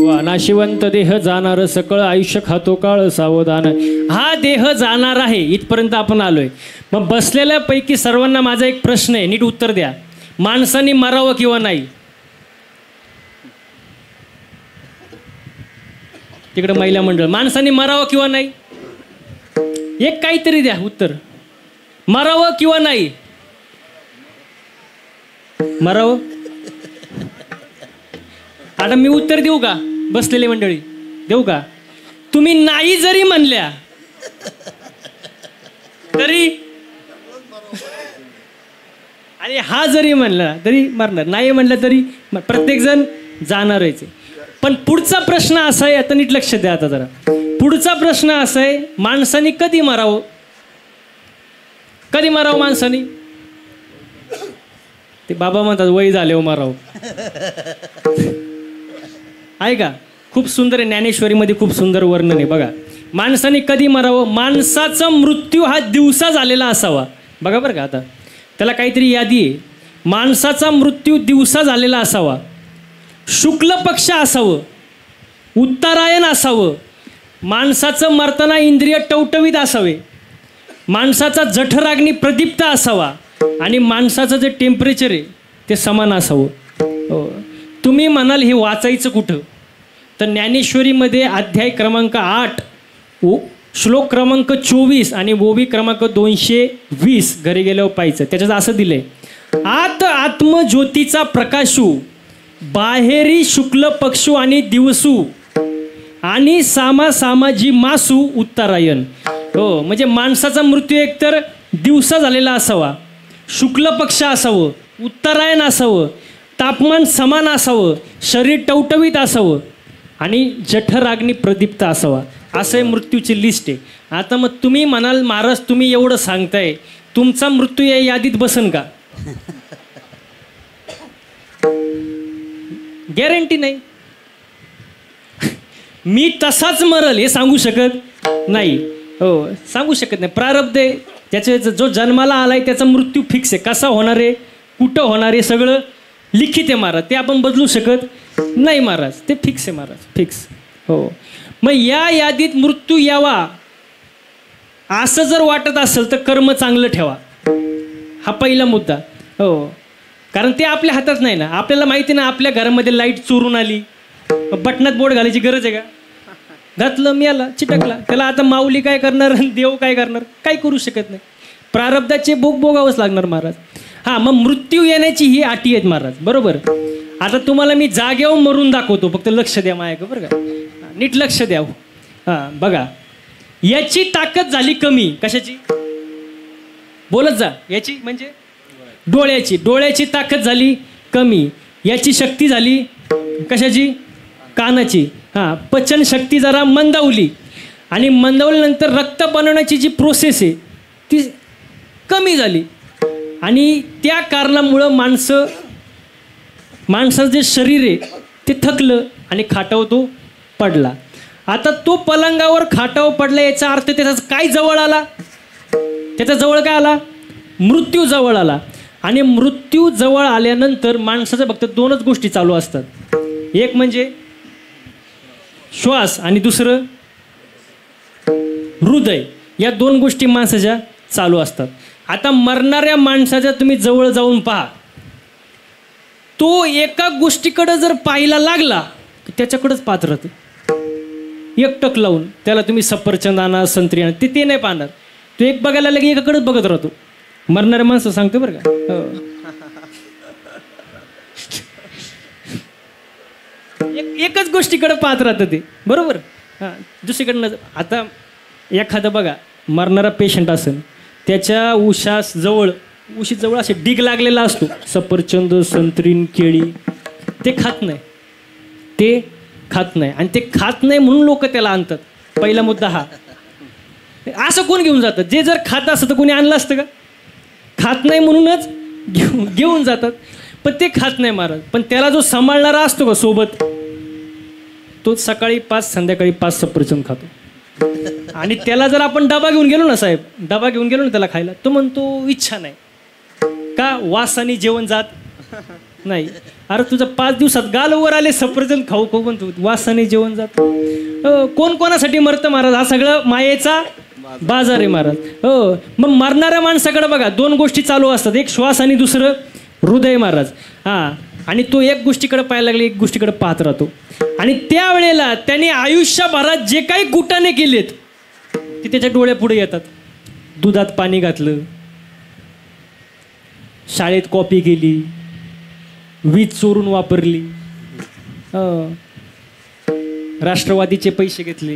वा, नाशिवंत देह जाणार सकळ आयुष्य खातो काळ सावधान. हा देह जाणार आहे, इथपर्यंत आपण आलोय. मग बसलेल्या पैकी सर्वांना माझा एक प्रश्न आहे, नीट उत्तर द्या. माणसाने मरावं किंवा नाही? तिकडे महिला मंडळ, माणसाने मरावं किंवा नाही? एक काहीतरी द्या उत्तर. मरावं किंवा नाही? मरावं. आता मी उत्तर देऊ का? बसलेली मंडळी देऊ का? तुम्ही नाही जरी म्हणल्या तरी आणि हा जरी म्हणला तरी मरणार, नाही म्हणलं तरी प्रत्येक जण जाणारच. पण पुढचा प्रश्न असा आहे, आता नीट लक्ष द्या. आता जरा पुढचा प्रश्न असा आहे, माणसाने कधी मरावं? कधी मरावं माणसाने? ते बाबा म्हणतात वय झाले हो मरावं. आहे का? खूप सुंदर आहे, ज्ञानेश्वरीमध्ये खूप सुंदर वर्णन आहे. बघा, माणसाने कधी मरावं? माणसाचा मृत्यू हा दिवसा झालेला असावा. बघा बरं का, आता त्याला काहीतरी यादी आहे. माणसाचा मृत्यू दिवसा झालेला असावा, शुक्ल पक्ष असावं, उत्तरायण असावं, माणसाचं मरताना इंद्रिय टवटवीत असावे, माणसाचा जठराग्नी प्रदीप्त असावा आणि माणसाचं जे टेम्परेचर आहे ते समान असावं. तुम्ही म्हणाल हे वाचायचं कुठं? तर ज्ञानेश्वरीमध्ये अध्याय क्रमांक 8 श्लोक क्रमांक 24 आणि ओवी क्रमांक 220 घरी गेल्यावर पाहायचं. त्याच्यात असं दिलंय, आत आत्मज्योतीचा प्रकाशू, बाहेरी शुक्ल पक्षू आणि दिवसू आणि सामा सामाजी मासू उत्तरायण. हो, म्हणजे माणसाचा मृत्यू एकतर दिवसा झालेला असावा, शुक्ल पक्ष असावं, उत्तरायण असावं, तापमान समान असावं, शरीर टवटवीत असावं आणि जठराग्नी प्रदीप्त असावा. असं मृत्यूची लिस्ट आहे. आता मग तुम्ही म्हणाल महाराज तुम्ही एवढं सांगताय, तुमचा मृत्यू या यादीत बसन का? गॅरंटी नाही. मी तसाच मरल हे सांगू शकत नाही. हो, सांगू शकत नाही. प्रारब्ध आहे, त्याचे जो जन्माला आलाय त्याचा मृत्यू फिक्स आहे. कसा होणार आहे, कुठं होणार आहे, सगळं लिखित आहे महाराज. ते आपण बदलू शकत नाही महाराज, ते फिक्स आहे महाराज, फिक्स. हो, मग या यादीत मृत्यू यावा असं जर वाटत असेल तर कर्म चांगलं ठेवा. हा पहिला मुद्दा. हो, कारण ते आपल्या हातात नाही ना. आपल्याला माहिती ना, आपल्या घरामध्ये लाईट चोरून आली, बटनात बोट घालायची गरज आहे का? घातलं मेला चिटकला, त्याला आता माऊली काय करणार, देव काय करणार? काय करू शकत नाही. प्रारब्धाचे भोग भोगावंच लागणार महाराज. हां, मग मृत्यू येण्याची ही अटी आहेत महाराज, बरोबर. आता तुम्हाला मी जागेवर मरून दाखवतो, फक्त लक्ष द्या माझ्या, बरं का, नीट लक्ष द्या. हां, बघा, याची ताकद झाली कमी. कशाची? बोलत जा. याची म्हणजे डोळ्याची ताकद झाली कमी. याची शक्ती झाली कशाची? कानाची. हां, पचन शक्ती जरा मंदावली आणि मंदावल्यानंतर रक्त बनवण्याची जी प्रोसेस आहे ती कमी झाली आणि त्या कारणामुळं माणसाचं जे शरीर आहे ते थकलं आणि खाटावर तो पडला. आता तो पलंगावर खाटावर पडला, याचा अर्थ त्याचा काय जवळ आला? त्याचा जवळ काय आला? मृत्यू जवळ आला. आणि मृत्यू जवळ आल्यानंतर माणसाचं फक्त दोनच गोष्टी चालू असतात. एक म्हणजे श्वास आणि दुसरं हृदय. या दोन गोष्टी माणसाच्या चालू असतात. आता मरणाऱ्या माणसाच्या तुम्ही जवळ जाऊन पहा, तो एका गोष्टीकडं जर पाहायला लागला त्याच्याकडेच पाहत राहतो. एकटक लावून त्याला तुम्ही सफरचंद आणा, संत्री आणा, ते नाही पाहणार. तो एक बघायला लगे एकाकडेच बघत राहतो. मरणाऱ्या माणसं सांगतो बरं का. एकच गोष्टीकडे पाहत राहतं ते, बरोबर. हां, दुसरीकडनं आता एखादं बघा मरणारा पेशंट असेल, त्याच्या उशीजवळ असे डिग लागलेला असतो, सफरचंद, संत्रीन, केळी, ते खात नाही. आणि ते खात नाही म्हणून लोक त्याला आणतात. पहिला मुद्दा हा. असं कोण घेऊन जातं? जे जर खात असतं तर कोणी आणलं असतं का? खात नाही म्हणूनच घेऊन जातात. पण ते खात नाही महाराज. पण त्याला जो सांभाळणारा असतो का सोबत, तो सकाळी 5 संध्याकाळी 5 सफरचंद खातो. आणि त्याला जर आपण डबा घेऊन गेलो ना साहेब, डबा घेऊन गेलो ना त्याला खायला, तो म्हणतो इच्छा नाही. का? वासाने जेवण जात नाही. अरे तुझं 5 दिवसात गाल वर आले सफरचंद खाऊ खाऊ म्हणतो, वासाने जेवण जात. कोण कोणासाठी मरतं महाराज? हा सगळं मायेचा बाजार आहे महाराज. हो, मग मरणाऱ्या माणसाकडे बघा 2 गोष्टी चालू असतात, एक श्वास आणि दुसरं हृदय महाराज. हां, आणि तो एक गोष्टीकडे पाहायला लागले, एक गोष्टीकडे पाहत राहतो. आणि त्यावेळेला त्याने आयुष्यभरात जे काही कुटाने केलेत ते त्याच्या डोळ्यापुढे येतात. दुधात पाणी घातलं, शाळेत कॉपी केली, वीज चोरून वापरली, राष्ट्रवादीचे पैसे घेतले,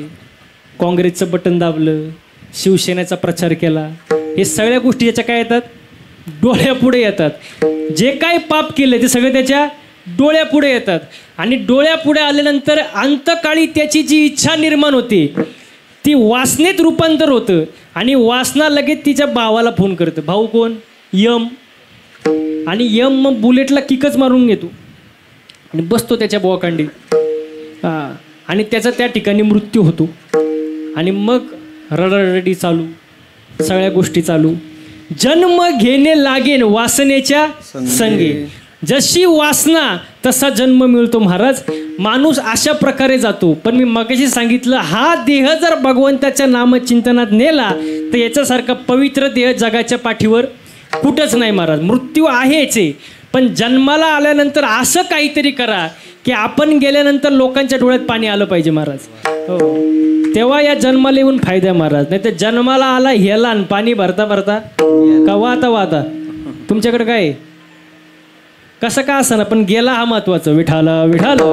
काँग्रेसचं बटन दाबलं, शिवसेनेचा प्रचार केला, हे सगळ्या गोष्टी याच्या काय येतात? डोळ्यापुढे येतात. जे काय पाप केलं ते सगळं त्याच्या डोळ्यापुढे येतात. आणि डोळ्यापुढे आल्यानंतर अंतकाळी त्याची जी इच्छा निर्माण होते ती वासनेत रूपांतर होतं. आणि वासना लगेच तिच्या भावाला फोन करतं. भाऊ कोण? यम. आणि यम मग बुलेटला किकच मारून घेतो आणि बसतो त्याच्या बोकांडी. हां, आणि त्याचा त्या ठिकाणी मृत्यू होतो. आणि मग रडरडी चालू, सगळ्या गोष्टी चालू. जन्म घेणे लागेन वासनेच्या संगे. जशी वासना तसा जन्म मिळतो महाराज. माणूस अशा प्रकारे जातो. पण मी मगाशी सांगितलं, हा देह जर भगवंताच्या नामचिंतनात नेला तर याच्यासारखा पवित्र देह जगाच्या पाठीवर कुठंच नाही महाराज. मृत्यू आहेच आहे, पण जन्माला आल्यानंतर असं काहीतरी करा की आपण गेल्यानंतर लोकांच्या डोळ्यात पाणी आलं पाहिजे महाराज. हो, तेव्हा या जन्माला येऊन फायदा महाराज. नाही तर जन्माला आला ह्याला आणि पाणी भरता भरता का वाता. तुमच्याकडे काय आहे? कसं का असं ना, पण गेला हा महत्वाचं. विठाला विठाला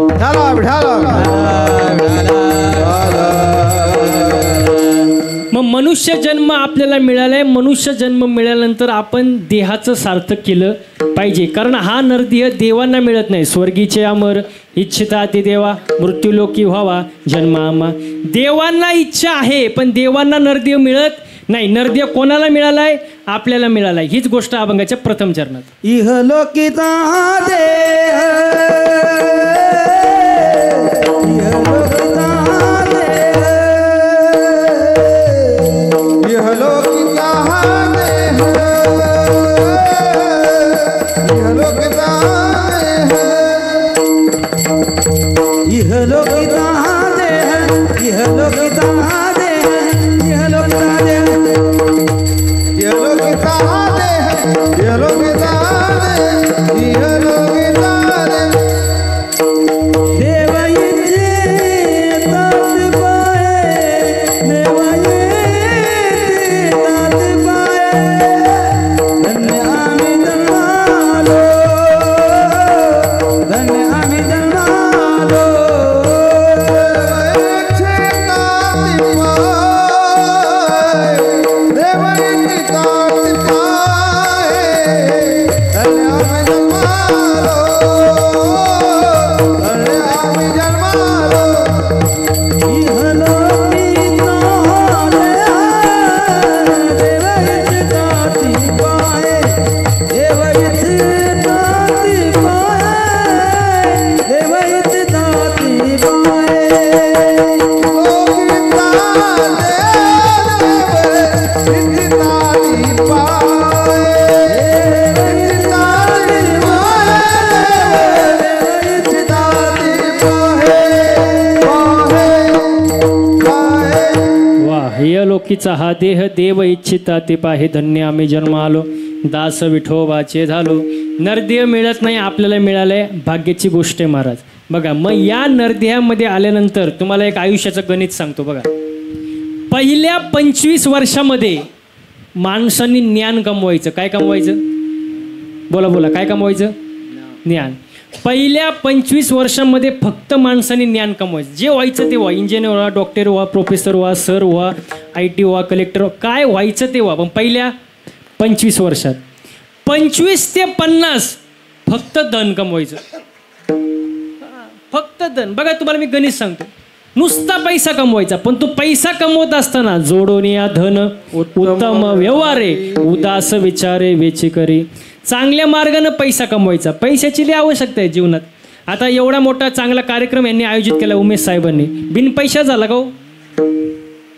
मग मनुष्य जन्म आपल्याला मिळालाय. मनुष्य जन्म मिळाल्यानंतर आपण देहाचं सार्थक केलं पाहिजे. कारण हा नरदेह देवांना मिळत नाही. स्वर्गीचे अमर इच्छिता ते देवा, मृत्यूलोकी व्हावा जन्मामा. देवांना इच्छा आहे पण देवांना नरदेह मिळत नाही. नरदेह कोणाला मिळालाय? आपल्याला मिळालाय. हीच गोष्ट अभंगाच्या प्रथम चरणात. इहलोकिता देह, इहलोकिता देह, इहलोकिता देह, इहलोकिता देह, इहलोकिता देह, इहलोकिता देह, इहलोकिता देह, इहलोकिता देह, इहलोकिता देह, इहलोकिता देह. देव इच्छितात पाये, देव इच्छितात पाये, धन्य आम्ही जन्मालो, धन्य आम्ही जन्मालो. लोकीचा हा देह देव इच्छिता ते पाहे, धन्य आम्ही जन्म आलो, दास विठोबाचे झालो. नरदेह मिळत नाही, आपल्याला मिळालंय, भाग्याची गोष्ट आहे महाराज. बघा, मग या नरदेहामध्ये आल्यानंतर तुम्हाला एक आयुष्याचं गणित सांगतो. बघा, पहिल्या 25 वर्षामध्ये माणसांनी ज्ञान कमवायचं. काय कमवायचं? बोला बोला, काय कमवायचं? ज्ञान. पहिल्या 25 वर्षांमध्ये फक्त माणसाने ज्ञान कमवायचं. जे व्हायचं ते व्हा, इंजिनियर व्हा, डॉक्टर व्हा, प्रोफेसर व्हा, सर व्हा, IT व्हा, कलेक्टर व्हा, काय व्हायचं ते व्हा. पण पहिल्या 25 वर्षात 25 ते 50 फक्त धन कमवायचं. फक्त धन. बघा तुम्हाला मी गणित सांगतो, नुसता पैसा कमवायचा, पण तो पैसा कमवत असताना जोडून या धन उत्तम व्यवहारे उदास विचारे वेची करी. चांगल्या मार्गाने पैसा कमवायचा. पैशाची लई आवश्यकता आहे जीवनात. आता एवढा मोठा चांगला कार्यक्रम यांनी आयोजित केला उमेश साहेबांनी, बिन पैसा झाला का हो?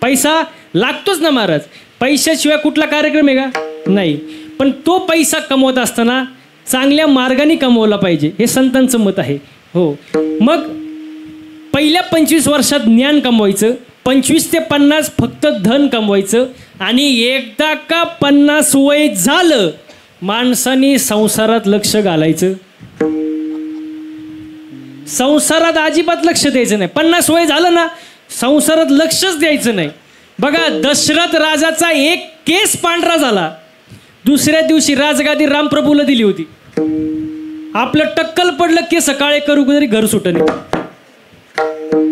पैसा लागतोच ना महाराज, पैशाशिवाय कुठला कार्यक्रम आहे का? नाही. पण तो पैसा कमवत असताना चांगल्या मार्गाने कमवला पाहिजे, हे संतांचं मत आहे. हो, मग पहिल्या 25 वर्षात ज्ञान कमवायचं, 25 ते 50 फक्त धन कमवायचं, आणि एकदा का 50 वय झालं माणसाने संसारात लक्ष घालायचं. संसारात अजिबात लक्ष द्यायचं नाही. 50 वय झालं ना संसारात लक्षच द्यायचं नाही. बघा, दशरथ राजाचा एक केस पांढरा झाला, दुसऱ्या दिवशी राजगादी रामप्रभूला दिली होती. आपलं टक्कल पडलं केस काळे करू तरी घर सुटणे,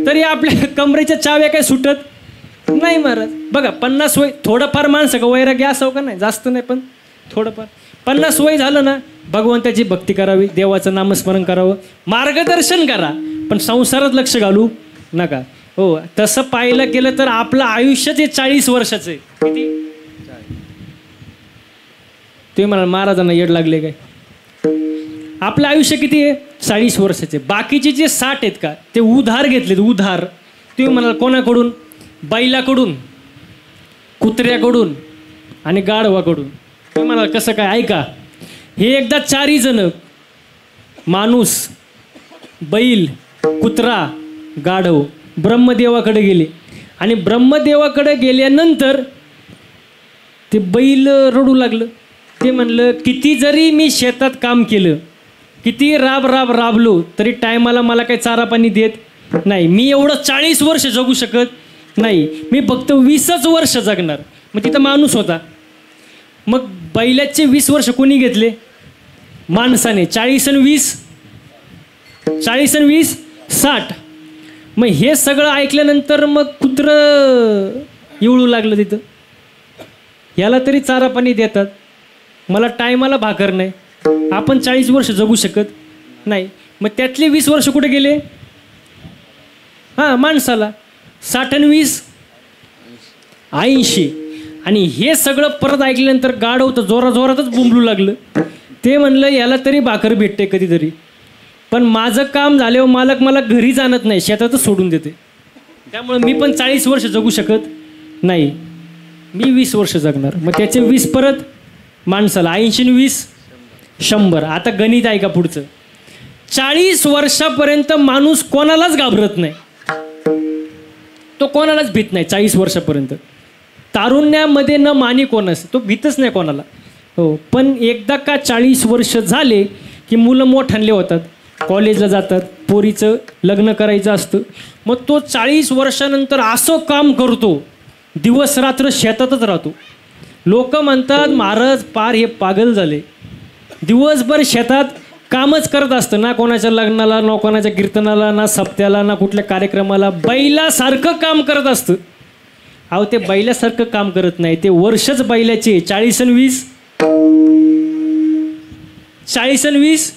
तरी आपल्या कमरेच्या चाव्या काय सुटत नाही महाराज. बघा, 50 वय, थोडंफार माणसं का वैराग्य असावं का नाही, जास्त नाही पण थोडंफार. 50 वय झालं ना भगवंताची भक्ती करावी, देवाचं नामस्मरण करावं, मार्गदर्शन करा, पण संसारात लक्ष घालू नका. हो, तसं पाहिलं गेलं तर आपलं आयुष्य ते 40 वर्षाचं आहे. किती? तुम्ही म्हणाल महाराजांना येड लागले काय? आपलं आयुष्य किती आहे? 40 वर्षाचे. बाकीचे जे 60 आहेत का ते उधार घेतलेत, उधार. तुम्ही म्हणाल कोणाकडून? बैलाकडून, कुत्र्याकडून आणि गाढवाकडून. तुम्ही म्हणाल कसं काय? ऐका, हे एकदा 4 जण, माणूस, बैल, कुत्रा, गाढव, ब्रह्मदेवाकडे गेले. आणि ब्रह्मदेवाकडे गेल्यानंतर ते बैल रडू लागलं. ते म्हणलं, किती जरी मी शेतात काम केलं, किती राबलो तरी टायमाला मला काही चारा पाणी देत नाही. मी एवढं 40 वर्ष जगू शकत नाही, मी फक्त 20च वर्ष जगणार. मग तिथं माणूस होता. मग बैलाचे 20 वर्ष कोणी घेतले? माणसाने. 40 आणि 20 60. मग हे सगळं ऐकल्यानंतर मग कुत्रं इवळू लागलं तिथं, याला तरी चारा पाणी देतात, मला टायमाला भाकर नाही, आपण 40 वर्ष जगू शकत नाही. मग त्यातले 20 वर्ष कुठे गेले? हां, माणसाला. 60 आणि 20 80. आणि हे सगळं परत ऐकल्यानंतर गाढव तर जोरातच बुंबलू लागलं. ते म्हणलं, याला तरी भाकर भेटते कधीतरी, पण माझं काम झाल्यावर मालक मला घरी जाणत नाही, शेतातच सोडून देते, त्यामुळे मी पण 40 वर्ष जगू शकत नाही, मी 20 वर्ष जगणार. मग त्याचे 20 परत माणसाला. 80 आणि 20 100. आता गणित आहे का पुढचं? 40 वर्षापर्यंत माणूस कोणालाच घाबरत नाही, तो कोणालाच भीत नाही 40 वर्षापर्यंत. तारुण्यामध्ये न मानी कोणास, तो भीतच नाही कोणाला. हो, पण एकदा का 40 वर्ष झाले की मुलं मोठ्यांले होतात, कॉलेजला जातात, पोरीचं लग्न करायचं असतं. मग तो 40 वर्षानंतर असं काम करतो, दिवस रात्र शेतातच राहतो. लोक म्हणतात, महाराज पार हे पागल झाले, दिवसभर शेतात कामच करत असतं, ना कोणाच्या लग्नाला, ना कोणाच्या कीर्तनाला, ना सप्त्याला, ना कुठल्या कार्यक्रमाला, बैलासारखं काम करत असतं. अहो, ते बैलासारखं काम करत नाही, ते वर्षच बैलाचे. 40 आणि 20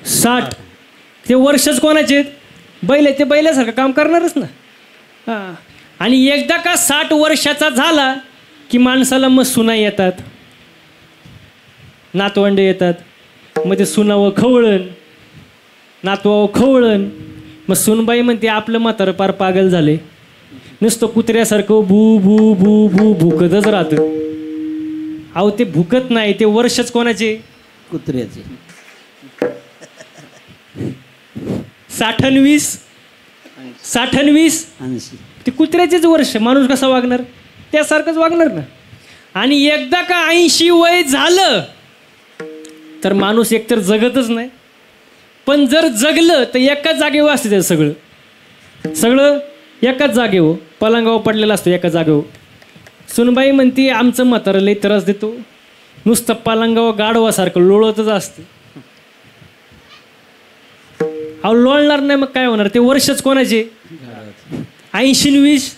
60. ते वर्षच कोणाचे आहेत? बैल. ते बैलासारखं काम करणारच ना. हां. आणि एकदा का 60 वर्षाचा झाला की माणसाला मग सुना येतात, नातवंडे येतात. मग ते सुनावं खवळण, नातवावं खवळण. मग सुनबाई म्हणते, आपलं म्हातारं पार पागल झाले, नुसतं कुत्र्यासारखं भू भू भू भू भुकतच राहतं. अहो, ते भुकत नाही, ते वर्षच कोणाचे? कुत्र्याचे. 60 आणि 20 80. ते कुत्र्याचेच वर्ष. माणूस कसा वागणार? त्यासारखंच वागणार ना. आणि एकदा का 80 वय झालं तर माणूस एकतर जगतच नाही, पण जर जगलं तर एकाच जागेवर असते. त्याचं सगळं एकाच जागेवर, पलंगावर पडलेलं असतो एका जागेवर. सुनबाई म्हणते, आमचं म्हातारं लई त्रास देतो, नुसतं पलंगावर गाढवासारखं लोळतच असतं. अहो लोळणार नाही मग काय होणार? ते वर्षच कोणाचे? 80 न 20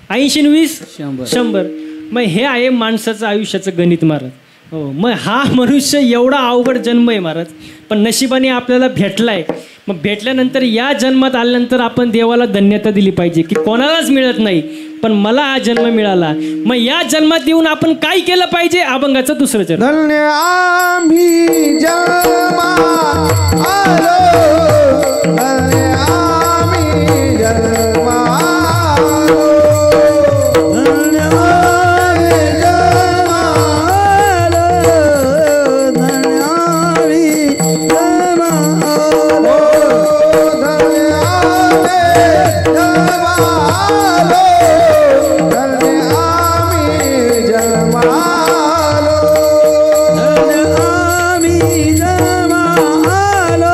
80 न 20 100. मग हे आहे माणसाचं आयुष्याचं गणित महाराज. हो, मग हा मनुष्य एवढा अवघड जन्म आहे महाराज, पण नशिबाने आपल्याला भेटलाय. मग भेटल्यानंतर या जन्मात आल्यानंतर आपण देवाला धन्यता दिली पाहिजे की कोणालाच मिळत नाही, पण मला हा जन्म मिळाला. मग या जन्मात येऊन आपण काय केलं पाहिजे? अभंगाचं दुसरं चरण. धन्य आम्ही जन्मा आलो, धन्य आम्ही जन्मा आलो, धन्य आम्ही जन्मा आलो, धन्य आम्ही जन्मा आलो, धन्य आम्ही जन्मा आलो, धन्य आम्ही जन्मा आलो,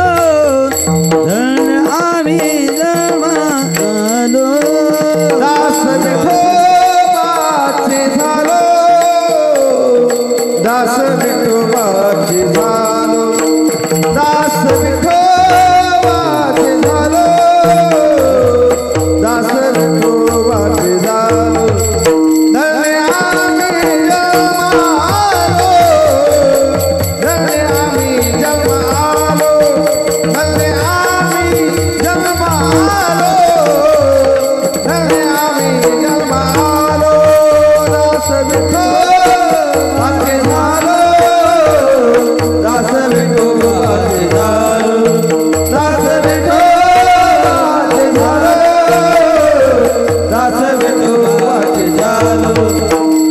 धन्य आम्ही जन्मा आलो, धन्य आम्ही जन्मा आलो. दास विठोबाचे झालो, दास विठोबाचे झालो, दास विठोबाचे झालो, दास विठोबाचे झालो. धन्य आम्ही जन्मा आलो, धन्य आम्ही जन्मा आलो, धन्य आम्ही जन्मा आलो, धन्य आम्ही जन्मा आलो. दास विठोबाचे झालो, दास विठोबाचे झालो, दास विठोबाचे झालो, दास विठोबाचे झालो.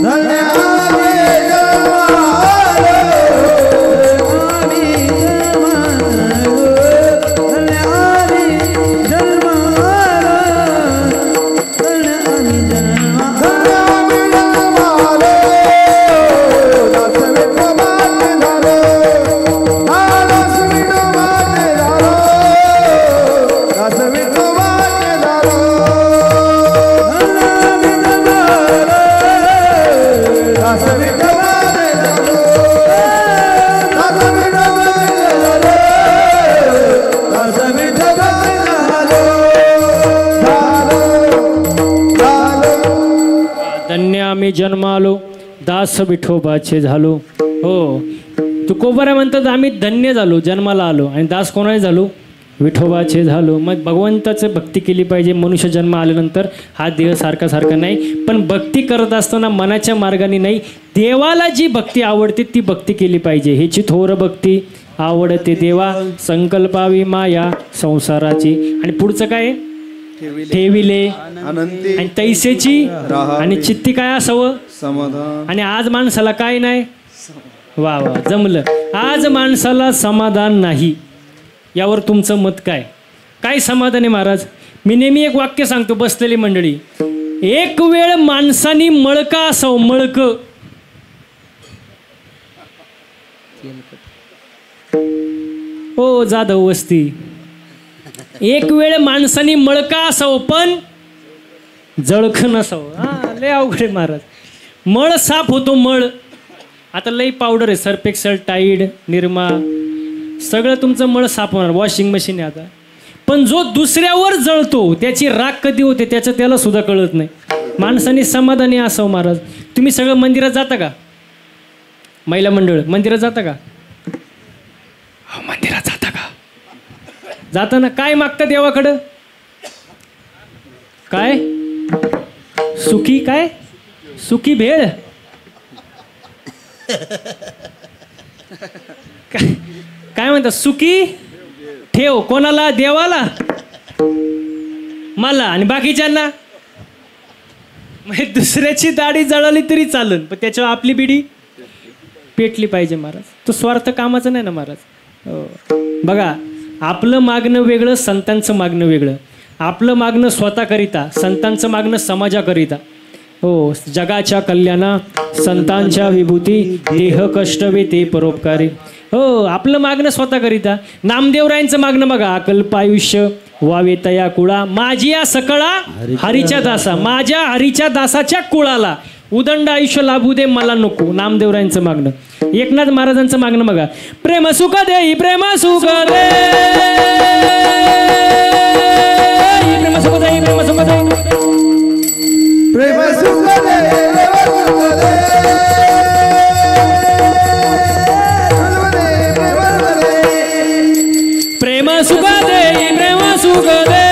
धन्य आम्ही जन्मा आलो, आम्ही जन्मा आलो, धन्य आम्ही जन्मा आलो, धन्य आम्ही जन्मा आलो, दास विठोबाचे झालो, दास विठोबाचे झालो, दास विठोबाचे झालो, दास विठोबाचे झालो, दास विठोबाचे झालो, धन्य आम्ही जन्म आलो, दास विठोबाचे झालो. हो, तुकोबारा म्हणतात आम्ही धन्य झालो, जन्माला आलो, आणि दास कोणाला झालो? विठोबाचे झालो. मग भगवंताचं भक्ती केली पाहिजे. मनुष्य जन्म आल्यानंतर हा देह सारखा नाही, पण भक्ती करत असताना मनाच्या मार्गाने नाही, देवाला जी भक्ती आवडते ती भक्ती केली पाहिजे. ह्याची थोर भक्ती आवडते देवा, संकल्पावी माया संसाराची. आणि पुढचं काय? ठेविले अनंती आणि तैसेची आणि चित्ती काय असावं? समाधान. आणि आज माणसाला काय नाही? वा वा, जमलं. आज माणसाला समाधान नाही. यावर तुमचं मत काय? काय समाधान आहे महाराज? मी नेहमी एक वाक्य सांगतो बसलेली मंडळी. एक वेळ माणसानी मळका असावं, मळकं. हो जाधव वस्ती. एक वेळ माणसानी मळका असावं पण जळख नसावं. हा, लय अवघड आहे महाराज. मळ साफ होतो, मळ. आता लई पावडर आहे, सर्फ एक्सेल, टाईड, निरमा, सगळं तुमचं मळ साफ होणार. वॉशिंग मशीन आहे आता. पण जो दुसऱ्यावर जळतो त्याची राख कधी होते त्याचं त्याला सुद्धा कळत नाही. माणसाने समाधानी असावं महाराज. तुम्ही सगळं मंदिरात जाता का? महिला मंडळ मंदिरात जाता का? मंदिरात जाता का? जाताना काय मागता देवाकडं? काय? सुखी काय? सुखी भेळ? काय म्हणतात? सुखी ठेव. कोणाला? देवाला? मला आणि बाकीच्यांना? म्हणजे दुसऱ्याची दाढी जळाली तरी चालेल, पण त्याच्यावर आपली बिडी पेटली पाहिजे महाराज. तो स्वार्थ कामाचं नाही ना महाराज. बघा, आपलं मागणं वेगळं, संतांचं मागणं वेगळं. आपलं मागणं स्वतःकरिता, संतांचं मागणं समाजाकरिता. हो, जगाच्या कल्याणा संतांच्या विभूती, देह कष्ट वे ते परोपकारी. हो, आपलं मागणं स्वतःकरिता. नामदेवरायांचं मागणं बघा, अकल्पायुष्य वावे तया कुळा, माझी या सकळा हरीच्या दासा, माझ्या हरीच्या दासाच्या कुळाला उदंड आयुष्य लाभू दे मला नको. नामदेवरायांचं मागणं. एकनाथ महाराजांचं मागणं बघा. प्रेम सुख देई प्रेम सुख दे, प्रेम सुख देई प्रेम सुख दे, प्रेम सुख दे, प्रेम सुख देई प्रेम सुख दे,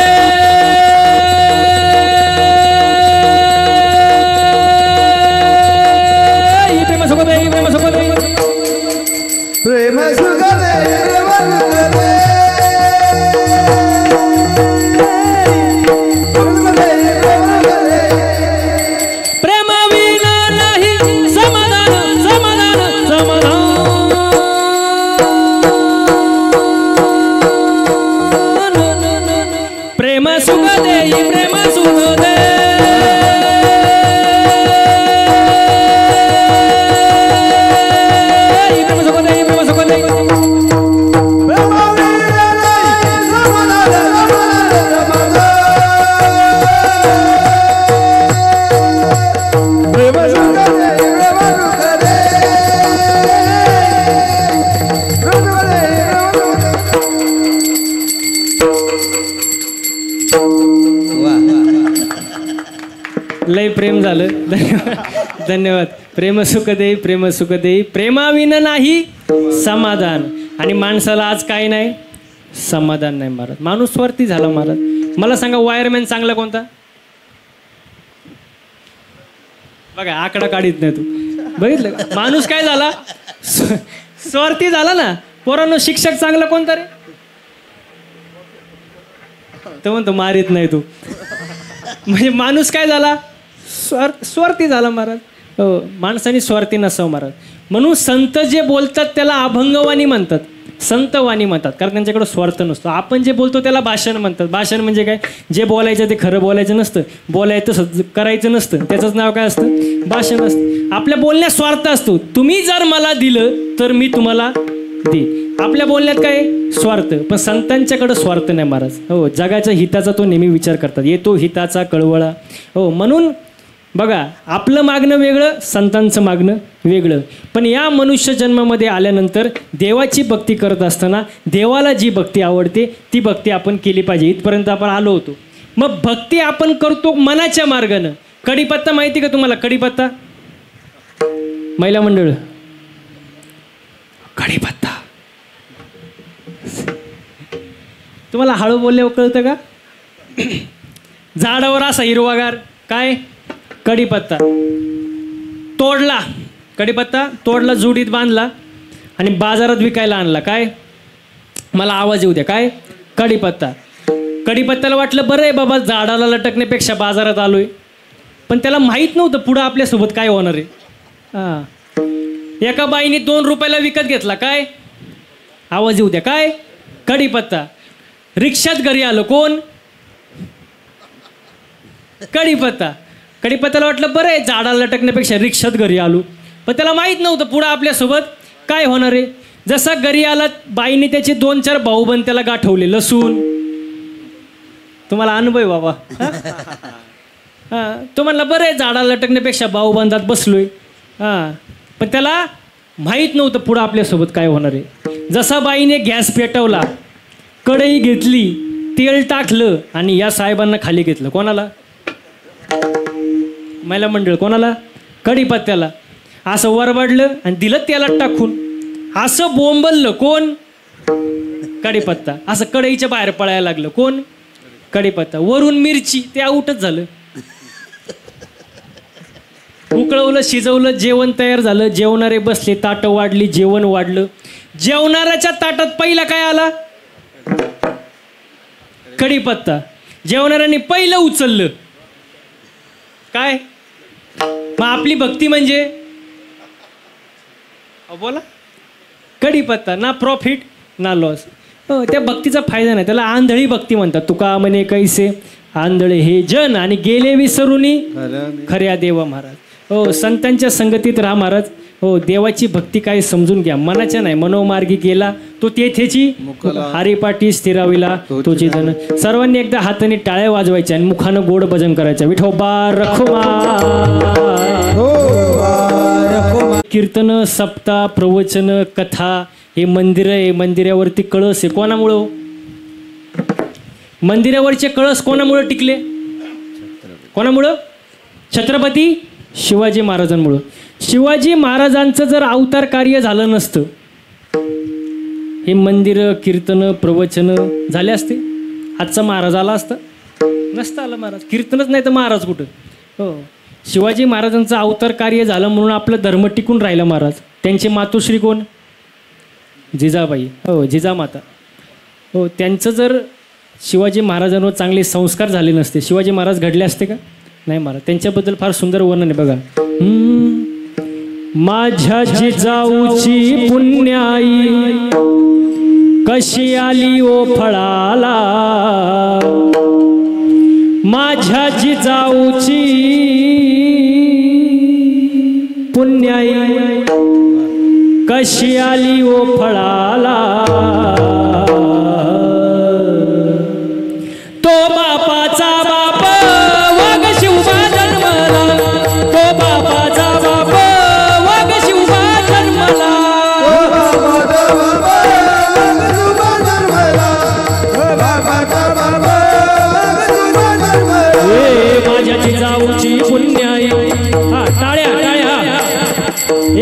प्रेम सुख देई प्रेम सुख दे, प्रेम सुख दे, प्रेम विना नाही समाधान समाधान समाधान, प्रेम सुख देई प्रेम सुख दे, प्रेम सुख देई प्रेम सुख दे, लय प्रेम झालं. धन्यवाद धन्यवाद. प्रेम सुख देई प्रेम सुख देई, प्रेमाविना नाही समाधान. आणि माणसाला आज काय नाही, समाधान नाही महाराज. माणूस स्वार्थी झाला महाराज. मला सांगा वायरमॅन चांगला कोणता? बघा आकडा काढीत नाही तू. बघितलं का? माणूस काय झाला, स्वार्थी झाला ना. पोरांनो शिक्षक चांगला कोणता रे? तो म्हणतो मारित नाही तू. म्हणजे माणूस काय झाला, स्वार्थी झाला महाराज. हो, माणसाने स्वार्थी नसावं महाराज. म्हणून संत जे बोलतात त्याला अभंगवाणी म्हणतात, संतवाणी म्हणतात, कारण त्यांच्याकडे स्वार्थ नसतो. आपण जे बोलतो त्याला भाषण म्हणतात. भाषण म्हणजे काय, जे बोलायचं ते खरं बोलायचं नसतं, बोलायचं करायचं नसतं, त्याचंच नाव काय असतं, भाषण असतं. आपल्या बोलण्यात स्वार्थ असतो. तुम्ही जर मला दिलं तर मी तुम्हाला देईन. आपल्या बोलण्यात काय स्वार्थ. पण संतांच्याकडे स्वार्थ नाही महाराज. हो, जगाच्या हिताचा तो नेहमी विचार करतात. येतो हिताचा कळवळा. हो, म्हणून बघा आपलं मागणं वेगळं, संतांचं मागणं वेगळं. पण या मनुष्य जन्मामध्ये आल्यानंतर देवाची भक्ती करत असताना देवाला जी भक्ती आवडते ती भक्ती आपण केली पाहिजे. इथपर्यंत आपण आलो होतो. मग भक्ती आपण करतो मनाच्या मार्गानं. कढीपत्ता माहिती का तुम्हाला? कढीपत्ता, महिला मंडळ, कढीपत्ता तुम्हाला हळू बोलल्यावर कळतं का? झाडावर असा हिरवागार काय कढीपत्ता तोडला, कढीपत्ता तोडला, जुडीत बांधला आणि बाजारात विकायला आणला. काय, मला आवाज येऊ द्या. काय, कढीपत्ता. कढीपत्त्याला वाटलं बरं आहे बाबा, झाडाला लटकण्यापेक्षा बाजारात आलोय. पण त्याला माहीत नव्हतं पुढं आपल्यासोबत काय होणार आहे. हां, एका बाईने 2 रुपयाला विकत घेतला. काय, आवाज येऊ द्या. काय, कढीपत्ता. रिक्षात घरी आलं कोण, कढीपत्ता. कढीपत्त्याला वाटलं बरं आहे, झाडाला लटकण्यापेक्षा रिक्षात घरी आलो. पण त्याला माहीत नव्हतं पुढं आपल्यासोबत काय होणार आहे. जसा घरी आला, बाईने त्याचे 2-4 भाऊबंद त्याला गाठवले. लसूण, तुम्हाला अनुभव आहे बाबा. हां, तो म्हणला बरं आहे, झाडाला लटकण्यापेक्षा भाऊबंदात बसलोय. हां, पण त्याला माहीत नव्हतं पुढं आपल्यासोबत काय होणार आहे. जसा बाईने गॅस पेटवला, कढई घेतली, तेल टाकलं आणि या साहेबांना खाली घेतलं. कोणाला? महिला मंडळ. कोणाला? कढीपत्त्याला. असं वरबडलं आणि दिलं तेलात टाकून. असं बोंबललं कोण, कढीपत्ता. असं कढईच्या बाहेर पळायला लागलं कोण, कढीपत्ता. वरून मिरची, ते आउटच झालं. उकळवलं, शिजवलं, जेवण तयार झालं. जेवणारे बसले, ताटं वाढली, जेवण वाढलं. जेवणाऱ्याच्या ताटात पहिला काय आला, कढीपत्ता. जेवणाऱ्यांनी पहिलं उचललं. काय, मग आपली भक्ती म्हणजे बोला, कढीपत्ता. ना प्रॉफिट ना लॉस. त्या भक्तीचा फायदा नाही. त्याला आंधळी भक्ती म्हणतात. तुका म्हणे कैसे आंधळे हे जन आणि गेले विसरूनी खऱ्या देवा महाराज. हो संतांच्या संगतीत राहा महाराज. हो देवाची भक्ती काय समजून घ्या, मनाच्या नाही मनोमार्गी गेला तो तेथेची हारीपाठी स्थिराविला तोची जण. सर्वांनी एकदा हाताने टाळ्या वाजवायच्या आणि मुखानं गोड भजन करायचं. विठोबा रखुमा. कीर्तन सप्ताह प्रवचन कथा हे मंदिर आहे. मंदिरावरती कळस आहे. कोणामुळं? मंदिरावरचे कळस कोणामुळं टिकले? कोणामुळं? छत्रपती शिवाजी महाराजांमुळं. शिवाजी महाराजांचं जर अवतार कार्य झालं नसतं, हे मंदिर कीर्तन प्रवचन झाले असते? आजचा महाराज आला असता? नसता आला महाराज. कीर्तनच नाही तर महाराज कुठं? हो शिवाजी महाराजांचं अवतार कार्य झालं म्हणून आपलं धर्म टिकून राहिला महाराज. त्यांचे मातोश्री कोण? जिजाबाई. हो जिजामाता. हो त्यांचं जर शिवाजी महाराजांवर चांगले संस्कार झाले नसते, शिवाजी महाराज घडले असते का? नाही महाराज. त्यांच्याबद्दल फार सुंदर वर्णन आहे बघा. माझ्या जिजाऊची पुण्याई कशी आली ओ फळाला, माझ्या जिजाऊची पुण्याई कशी आली ओ फळाला, तो बापाचा बाप वाघ शिवबा जन्मला, तो बापाचा बाप वाघ शिवबा जन्मला, माझ्या जिजाऊची पुण्याई. हा टाळ्या टाळ्या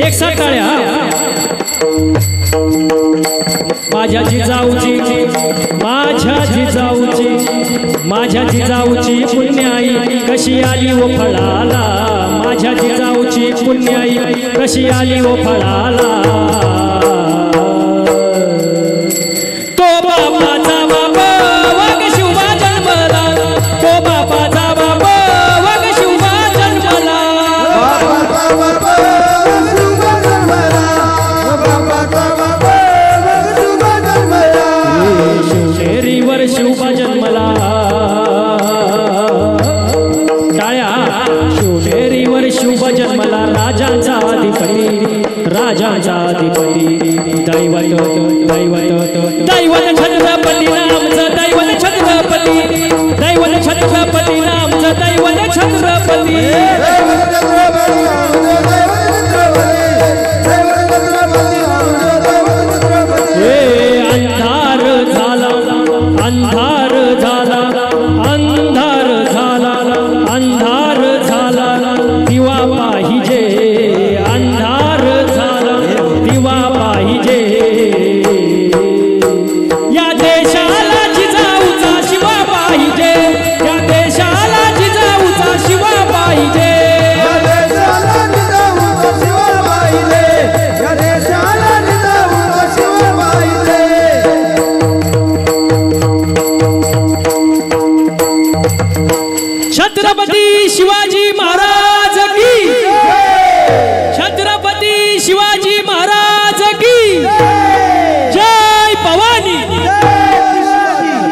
एक साथ टाळ्या. माझ्या जिजाऊची माझ्या जिजाऊची माझ्या जिजाऊची पुण्याई कशी आली ओ फळाला, माझ्या जिजाऊची पुण्याई कशी आली ओ फळाला, तो बापाचा बाप वाघ शिवबा जन्मला, तो बापाचा बाप वाघ शिवबा जन्मला, शिवनेरीवर शिवबा जन्मला. टाळ्या. शिवनेरीवर शिवबा जन्मला, राजांचा अधिपती राजांचा अधिपती, दैवत दैवत दैवत छत्रपती नामचं दैवत छत्रपती, दैवत छत्रपती नामचं दैवत छत्रपती. अंधार झाला अंधार झाला अंधार झाला अंधार झाला दिवा पाहिजे, अंधार झाला दिवा पाहिजे, या देशाला जिजाऊचा शिवा पाहिजे, या देशाला जिजाऊचा शिवा पाहिजे, या देशाला जिजाऊचा शिवा पाहिजे, या देशाला जिजाऊचा शिवा पाहिजे. छत्रपती शिवाजी महाराज की, छत्रपती शिवाजी महाराज की जय भवानी,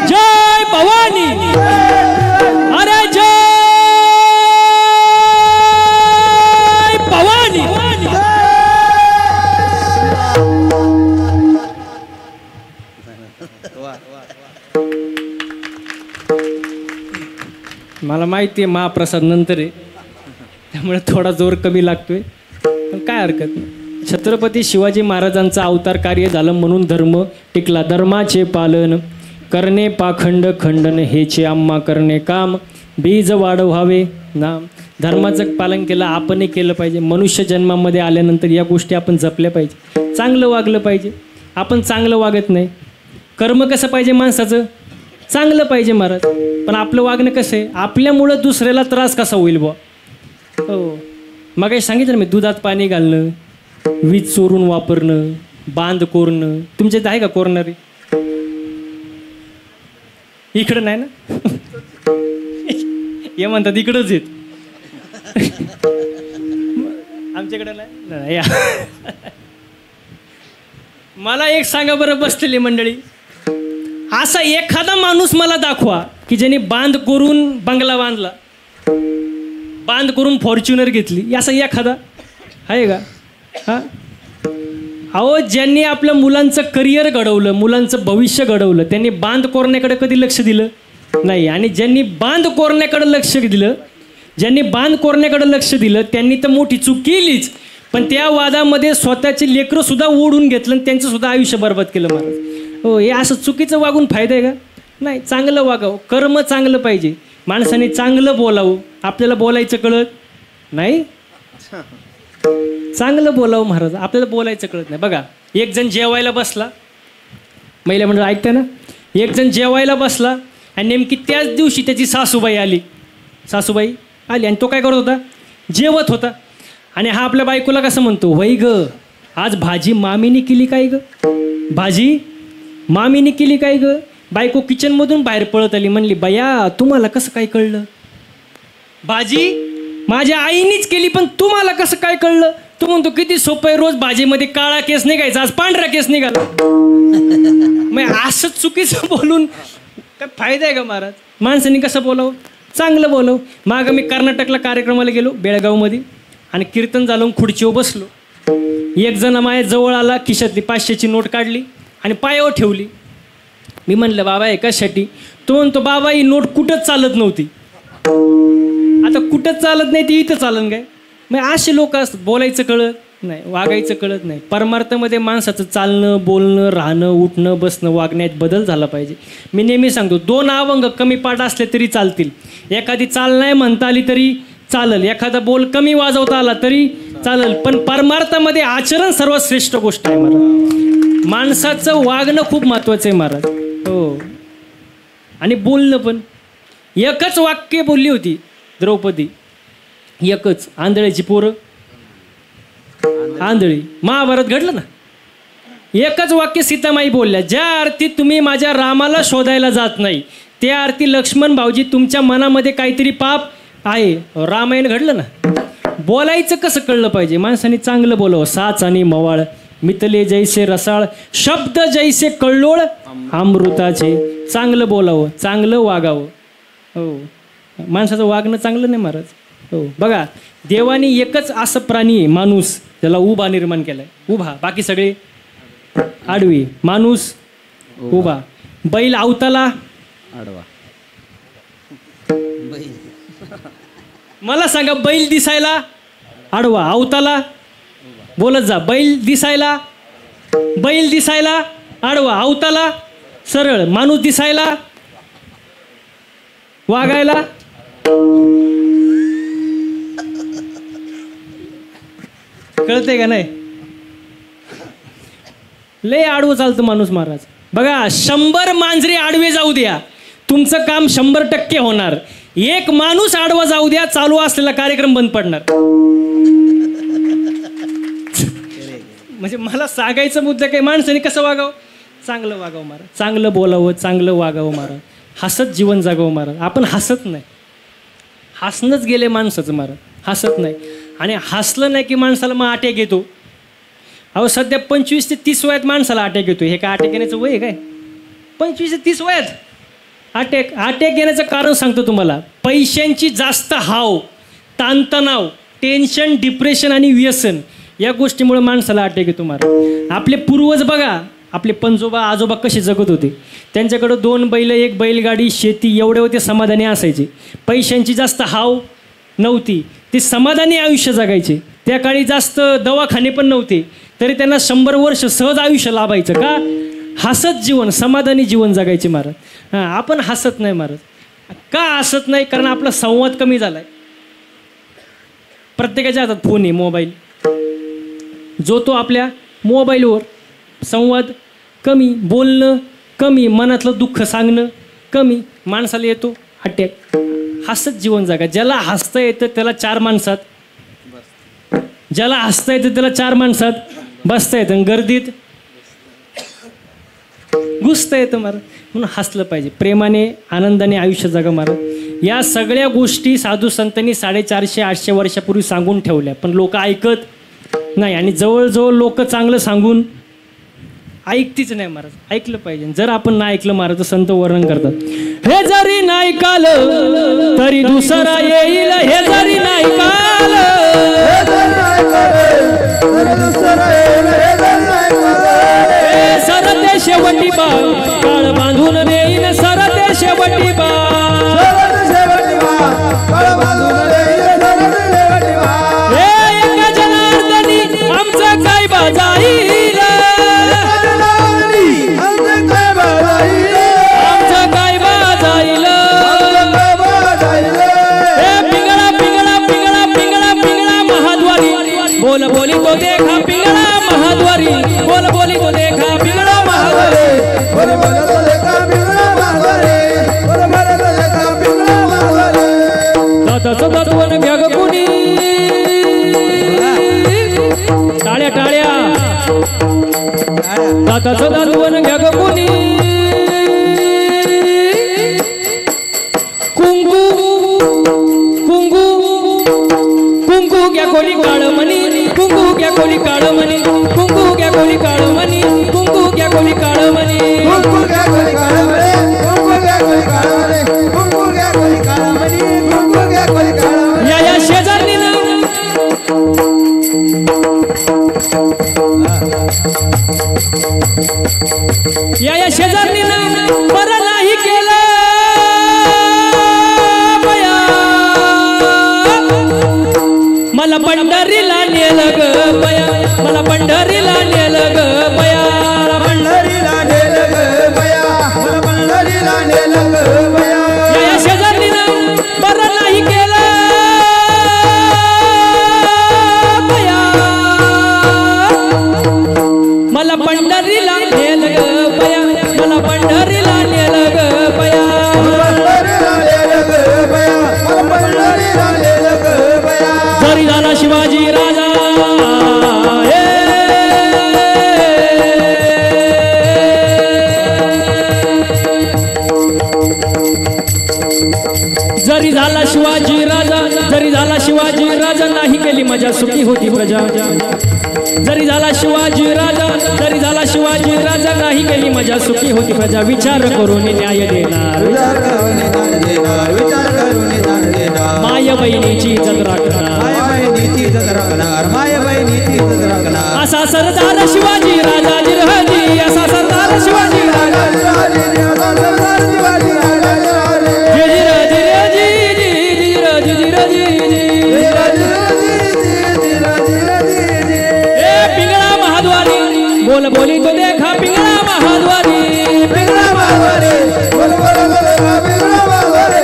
जय भवानी, अरे जय भवानी. मला माहिती आहे महाप्रसाद नंतर आहे, त्यामुळे थोडा जोर कमी लागतोय, पण काय हरकत नाही. छत्रपती शिवाजी महाराजांचं अवतार कार्य झालं म्हणून धर्म टिकला. धर्माचे पालन करणे पाखंड खंडन हेचे आम्हा करणे काम, बीज वाढवावे नाम. धर्माचं पालन केलं आपणही केलं पाहिजे. मनुष्य जन्मामध्ये आल्यानंतर या गोष्टी आपण जपल्या पाहिजे. चांगलं वागलं पाहिजे. आपण चांगलं वागत नाही. कर्म कसं पाहिजे माणसाचं? चांगलं पाहिजे महाराज. पण आपलं वागणं कसं आहे? आपल्यामुळं दुसऱ्याला त्रास कसा होईल बुवा. हो मग काही सांगितलं मी, दुधात पाणी घालणं, वीज चोरून वापरणं, बांध कोरणं. तुमच्यात आहे का कोरणारी? इकडं नाही ना. हे म्हणतात इकडंच येत, आमच्याकडे नाही. मला एक सांगा बरं बसलेली मंडळी, असा एखादा माणूस मला दाखवा की ज्याने बांध करून बंगला बांधला. बांध करून फॉर्च्युनर घेतली, असं एखादा आहे का? हां, अहो ज्यांनी आपल्या मुलांचं करिअर घडवलं, मुलांचं भविष्य घडवलं, त्यांनी बांध कोरण्याकडे कधी लक्ष दिलं नाही. आणि ज्यांनी बांध कोरण्याकडे लक्ष दिलं, त्यांनी तर मोठी चूक केलीच, पण त्या वादामध्ये स्वतःचे लेकरं सुद्धा ओढून घेतलं आणि त्यांचं सुद्धा आयुष्य बरबाद केलं महाराज. हो, हे असं चुकीचं वागून फायदा आहे का? नाही, चांगलं वागावं, कर्म चांगलं पाहिजे, माणसाने चांगलं बोलावं. आपल्याला बोलायचं कळत नाही, चांगलं बोलावं महाराज, आपल्याला बोलायचं कळत नाही. बघा, एक जण जेवायला बसला, महिला मंडळ ऐकते ना, एक जण जेवायला बसला आणि नेमकी त्याच दिवशी त्याची सासूबाई आली आणि तो काय करत होता? जेवत होता. आणि हा आपल्या बायकोला कसं म्हणतो, वै ग आज भाजी मामीने केली काय ग, भाजी मामीने केली काय ग. बायको किचनमधून बाहेर पळत आली, म्हणली बया तुम्हाला कसं काय कळलं, भाजी माझ्या आईनीच केली पण तुम्हाला कसं काय कळलं. तू म्हणतो किती सोपं आहे, रोज भाजीमध्ये काळा केस निघायचा, आज पांढरा केस निघाला. मग असं चुकीचं बोलून काय फायदा आहे का महाराज? माणसांनी कसं बोलावं? चांगलं बोलावं. मागं मी कर्नाटकला कार्यक्रमाला गेलो बेळगावमध्ये, आणि कीर्तन झालं, खुर्चीवर बसलो. एक जण माझ्या जवळ आला, खिशातली 500ची नोट काढली आणि पायावर ठेवली. मी म्हणलं बाबा एकासाठी. तो म्हणतो बाबा ही नोट कुठंच चालत नव्हती. आता कुठंच चालत नाही ती इथं चालन काय? मग असे लोक असतात, बोलायचं कळत नाही, वागायचं कळत नाही. परमार्थामध्ये माणसाचं चालणं, बोलणं, राहणं, उठणं, बसणं, वागण्यात बदल झाला पाहिजे. मी नेहमी सांगतो, 2 अवंग कमी पाठ असले तरी चालतील, एखादी चाल नाही म्हणता आली तरी चालेल, एखादा बोल कमी वाजवता आला तरी चालेल, पण परमार्थामध्ये आचरण सर्वात श्रेष्ठ गोष्ट आहे महाराज. माणसाचं वागणं खूप महत्त्वाचं आहे महाराज. हो, आणि बोलणं पण. एकच वाक्य बोलली होती द्रौपदी, एकच. आंधळ्याची पोरं आंधळी, महाभारत घडलं ना. एकच वाक्य सीतामाई बोलल्या, ज्या अर्थी तुम्ही माझ्या रामाला शोधायला जात नाही त्या अर्थी लक्ष्मण भाऊजी तुमच्या मनामध्ये काहीतरी पाप आहे. रामायण घडलं ना. बोलायचं कसं कळलं पाहिजे, माणसाने चांगलं बोलावं. साच आणि मवाळ मितले जैसे रसाळ, शब्द जैसे कल्लोळ अमृताचे. चांगलं बोलावं, चांगलं वागावं. हो, माणसाचं वागणं चांगलं नाही महाराज. हो, बघा देवाने एकच असं प्राणी आहे माणूस, त्याला उभा निर्माण केलाय. उभा, बाकी सगळे आडवी, माणूस उभा. बैल अवताला आडवा. मला सांगा, बैल दिसायला आडवा, अवताला बोलत जा. बैल दिसायला आडवा, अवताला सरळ, माणूस दिसायला वागायला कळतंय का नाही? लय आडवं चालतं माणूस महाराज. बघा, 100 मांजरे आडवे जाऊ द्या, तुमचं काम 100% होणार. एक माणूस आडवा जाऊ द्या, चालू असलेला कार्यक्रम बंद पडणार. म्हणजे मला सांगायचा मुद्दा काय, माणसाने कसं वागावं? चांगलं वागावं महाराज, चांगलं बोलावं, चांगलं वागावं महाराज, हसत जीवन जागावं महाराज. आपण हसत नाही, हसणंच गेले माणसाचं महाराज, हसत नाही. आणि हसलं नाही की माणसाला मग अटॅक येतो. अहो सध्या 25 ते 30 वयात माणसाला अटॅक येतो. हे काय अटॅक येण्याचं वय आहे काय? 25 ते 30 वयात अटॅक येण्याचं कारण सांगतो तुम्हाला. पैशांची जास्त हाव, ताणतणाव, टेन्शन, डिप्रेशन आणि व्यसन या गोष्टीमुळे माणसाला अटॅक येतो महाराज. आपले पूर्वज बघा, आपले पंजोबा आजोबा कसे जगत होते. त्यांच्याकडं 2 बैल, 1 बैलगाडी, शेती एवढे होते, समाधानी असायचे. पैशांची जास्त हाव नव्हती, ते समाधानी आयुष्य जगायचे. त्या काळी जास्त दवाखाने पण नव्हते, तरी त्यांना 100 वर्ष सहज आयुष्य लाभायचं. का? हसत जीवन, समाधानी जीवन जगायचे महाराज. हां, आपण हसत नाही महाराज. का हसत नाही? कारण आपला संवाद कमी झाला आहे. प्रत्येकाच्या हातात फोन आहे, मोबाईल. जो तो आपल्या मोबाईलवर संवाद कमी, बोलणं कमी, मनातलं दुःख सांगणं कमी, माणसाला येतो अटॅक. हसत जीवन जगा. ज्याला हसता येतं त्याला 4 माणसात, ज्याला हसता येतं त्याला 4 माणसात बसता येतं, गर्दीत घुसता येतं महाराज. म्हणून हसलं पाहिजे, प्रेमाने आनंदाने आयुष्य जगा महाराज. या सगळ्या गोष्टी साधू संतांनी 450-800 वर्षापूर्वी सांगून ठेवल्या, पण लोक ऐकत नाही. आणि जवळजवळ लोक चांगलं सांगून ऐकतीच नाही महाराज. ऐकलं पाहिजे. जर आपण नाही ऐकलं महाराज, तर संत वर्णन करतात, हे जरी नाही ऐकालं तरी दुसरा येईल, हे जरी नाही शेवटी बा काळ बांधून देईन सरते शेवटी बा एका जनार्दनी आमचं काय बाजाईल आमचं काय बाजाईल पिंगळा पिंगळा पिंगळा पिंगळा पिंगळा महाद्वारी बोल बोली तो देखा पिंगळा महाद्वारी बोल बोली तो देखा पिंगळा महाद्वारी दादाचं दातवन घ्या ग कुणी टाळ्या टाळ्या दादाचं दातवन घ्या ग कुणी कुंकू कुंकू कुंकू घ्या कोणी काळ मनी कुंकू घ्या कोणी काळ मनी कुंकू घ्या कोणी काळ मनी कुंकू घ्या कोणी काळ मनी या शेजारी या शेजारी बरं नाही केलं बया मला पंढरीला नेलं ग बया मला पंढरीला नेलं ग बया पंढरीला नेलं ग बया मला पंढरीला नेलं ग बया या शेजारी बरं नाही केलं बया मला पंढरीला नेलं ग बया मला पंढरीला नेलं ग बया पंढरीला नेलं ग बया मला पंढरीला नेलं ग बया जरी झाला शिवाजी राजा जरी झाला शिवाजी राजा जरी झाला शिवाजी राजा नाही केली मजा सुखी होती प्रजा जरी झाला शिवाजी राजा जरी झाला शिवाजी राजा नाही केली मजा सुखी होती प्रजा विचार करून न्याय देणार विचार करून दान देणार विचार करून दान देणार माय बहिणीची इज्जत राखणार माय बहिणीची इज्जत राखणार माय बहिणीची इज्जत राखणार असा सरदार शिवाजी राजा जिरहजी असा सरदार शिवाजी राजा पिंगळा महाद्वारी बोल बोली तो देखा पिंगळा महाद्वारी पिंगळा महाद्वारी बोल बोल बोल पिंगळा महाद्वारी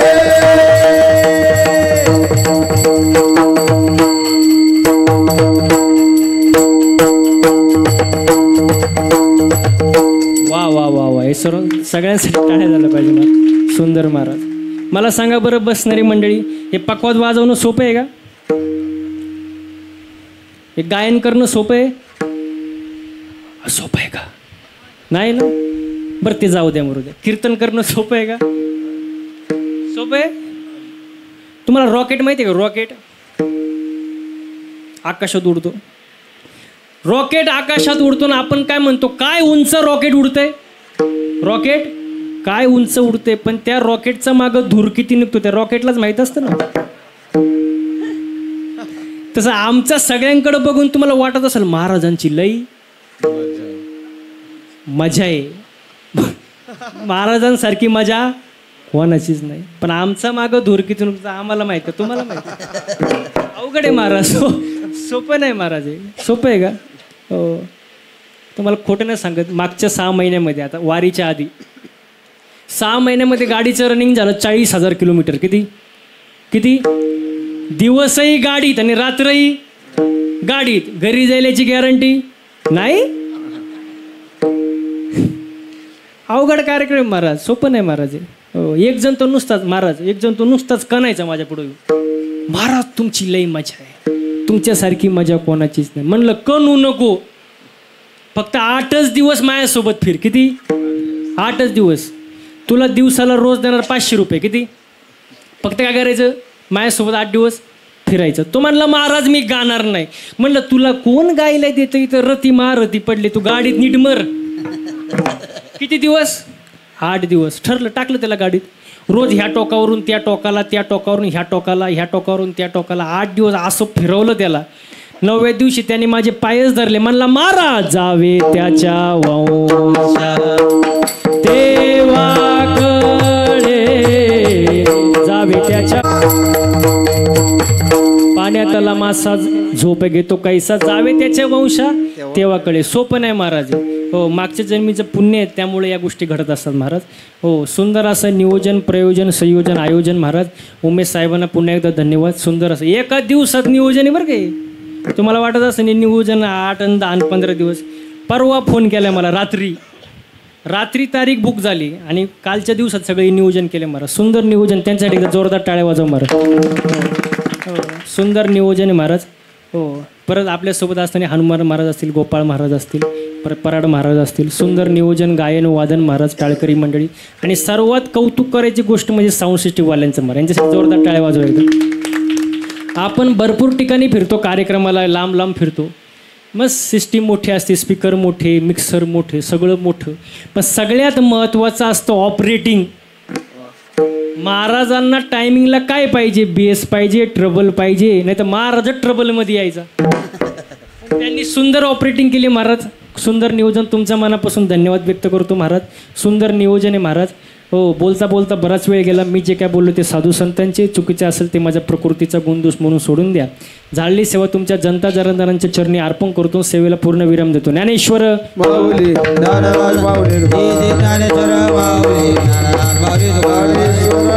वा वा वा वा हे सर्व सगळ्यांसाठी टाळ्या झालं पाहिजे ना सुंदर महाराज मला सांगा बरं बसणारी मंडळी हे पकवाद वाजवणं सोपं आहे का हे गायन करणं सोपं आहे सोपं आहे का नाही ना बरं ते जाऊ द्या मरू द्या कीर्तन करणं सोपं आहे का सोपं आहे तुम्हाला रॉकेट माहिती आहे का रॉकेट आकाशात उडतो रॉकेट आकाशात उडतो ना आपण काय म्हणतो काय उंच रॉकेट उडतंय रॉकेट काय उंच उडते पण त्या रॉकेटचा मागं धूर किती निघतो त्या रॉकेटलाच माहित असतं ना तसं आमच्या सगळ्यांकडे बघून तुम्हाला वाटत असेल महाराजांची लई मजा आहे महाराजांसारखी मजा कोणाचीच नाही पण आमचा मागं धूर किती निघतो आम्हाला माहित आहे तुम्हाला माहित अवघड आहे महाराज सोपं नाही महाराज आहे सोपं आहे का हो तुम्हाला खोटं नाही सांगत मागच्या 6 महिन्यामध्ये आता वारीच्या आधी 6 महिन्यामध्ये गाडीचं रनिंग झालं 40,000 किलोमीटर किती किती दिवसही गाडीत आणि रात्रही गाडीत घरी जायल्याची गॅरंटी नाही अवघड कार्यक्रम महाराज सोपं नाही महाराज हो एक जण तो नुसताच महाराज एक जण तो नुसताच कणायचा माझ्या पुढे महाराज तुमची लई मजा आहे तुमच्यासारखी मजा कोणाचीच नाही म्हणलं कणू नको फक्त 8च दिवस माझ्यासोबत फिर किती 8च दिवस तुला दिवसाला रोज देणार 500 रुपये किती फक्त काय करायचं माझ्यासोबत 8 दिवस फिरायचं तो म्हणला महाराज मी गाणार नाही म्हणलं तुला कोण गायला देतं इथं रती महारती पडली तू गाडीत नीट मर किती दिवस 8 दिवस ठरलं टाकलं त्याला गाडीत रोज ह्या टोकावरून त्या टोकाला त्या टोकावरून ह्या टोकाला ह्या टोकावरून त्या टोकाला 8 दिवस असं फिरवलं त्याला 9व्या दिवशी त्यांनी माझे पायच धरले, म्हणला मारा जावे त्याच्या वंशा देवाकडे, जावे त्याच्या पाण्यात आला मासा झोप घेतो कैसा, जावे त्याच्या वंशा तेव्हाकडे. सोपं नाही महाराज. हो, मागच्या जन्मीचं पुण्य आहे, त्यामुळे या गोष्टी घडत असतात महाराज. हो, सुंदर असं नियोजन, प्रयोजन, संयोजन, आयोजन महाराज. उमेश साहेबांना पुन्हा एकदा धन्यवाद. सुंदर असं एका दिवसात नियोजन आहे बरं काही. तुम्हाला वाटत असं नियोजन 8 आणि 10 आणि 15 दिवस. परवा फोन केला मला रात्री तारीख बुक झाली आणि कालच्या दिवसात सगळे नियोजन केले महाराज. सुंदर नियोजन, त्यांच्यासाठी एकदा जोरदार टाळ्या वाजव महाराज. हो, सुंदर नियोजन आहे महाराज. हो, परत आपल्यासोबत असताना हनुमान महाराज असतील, गोपाळ महाराज असतील, परत पराड महाराज असतील. सुंदर नियोजन, गायन, वादन महाराज, टाळकरी मंडळी. आणि सर्वात कौतुक करायची गोष्ट म्हणजे साऊंड सिस्टीमवाल्यांचं महाराज, यांच्यासाठी जोरदार टाळ्या वाजव एकदा. आपण भरपूर ठिकाणी फिरतो, कार्यक्रमाला लांब लांब फिरतो, मग सिस्टीम मोठी असते, स्पीकर मोठे, मिक्सर मोठे, सगळं मोठं, पण सगळ्यात महत्त्वाचं असतं ऑपरेटिंग. महाराजांना टायमिंगला काय पाहिजे? बेस पाहिजे, ट्रबल पाहिजे, नाही तर महाराज ट्रबलमध्ये यायचा. त्यांनी सुंदर ऑपरेटिंग केली महाराज. सुंदर नियोजन, तुमच्या मनापासून धन्यवाद व्यक्त करतो महाराज. सुंदर नियोजन आहे महाराज. हो, बोलता बोलता बराच वेळ गेला. मी जे काय बोललो ते साधू संतांचे, चुकीचे असेल ते माझ्या प्रकृतीचा गुणदोष म्हणून सोडून द्या. झालेली सेवा तुमच्या जनता जनार्दनांच्या चरणी अर्पण करतो. सेवेला पूर्ण विराम देतो. ज्ञानेश्वर माऊली ज्ञानराज माऊली ज्ञानेश्वर माऊली, ज्ञानराज माऊली, ज्ञानेश्वर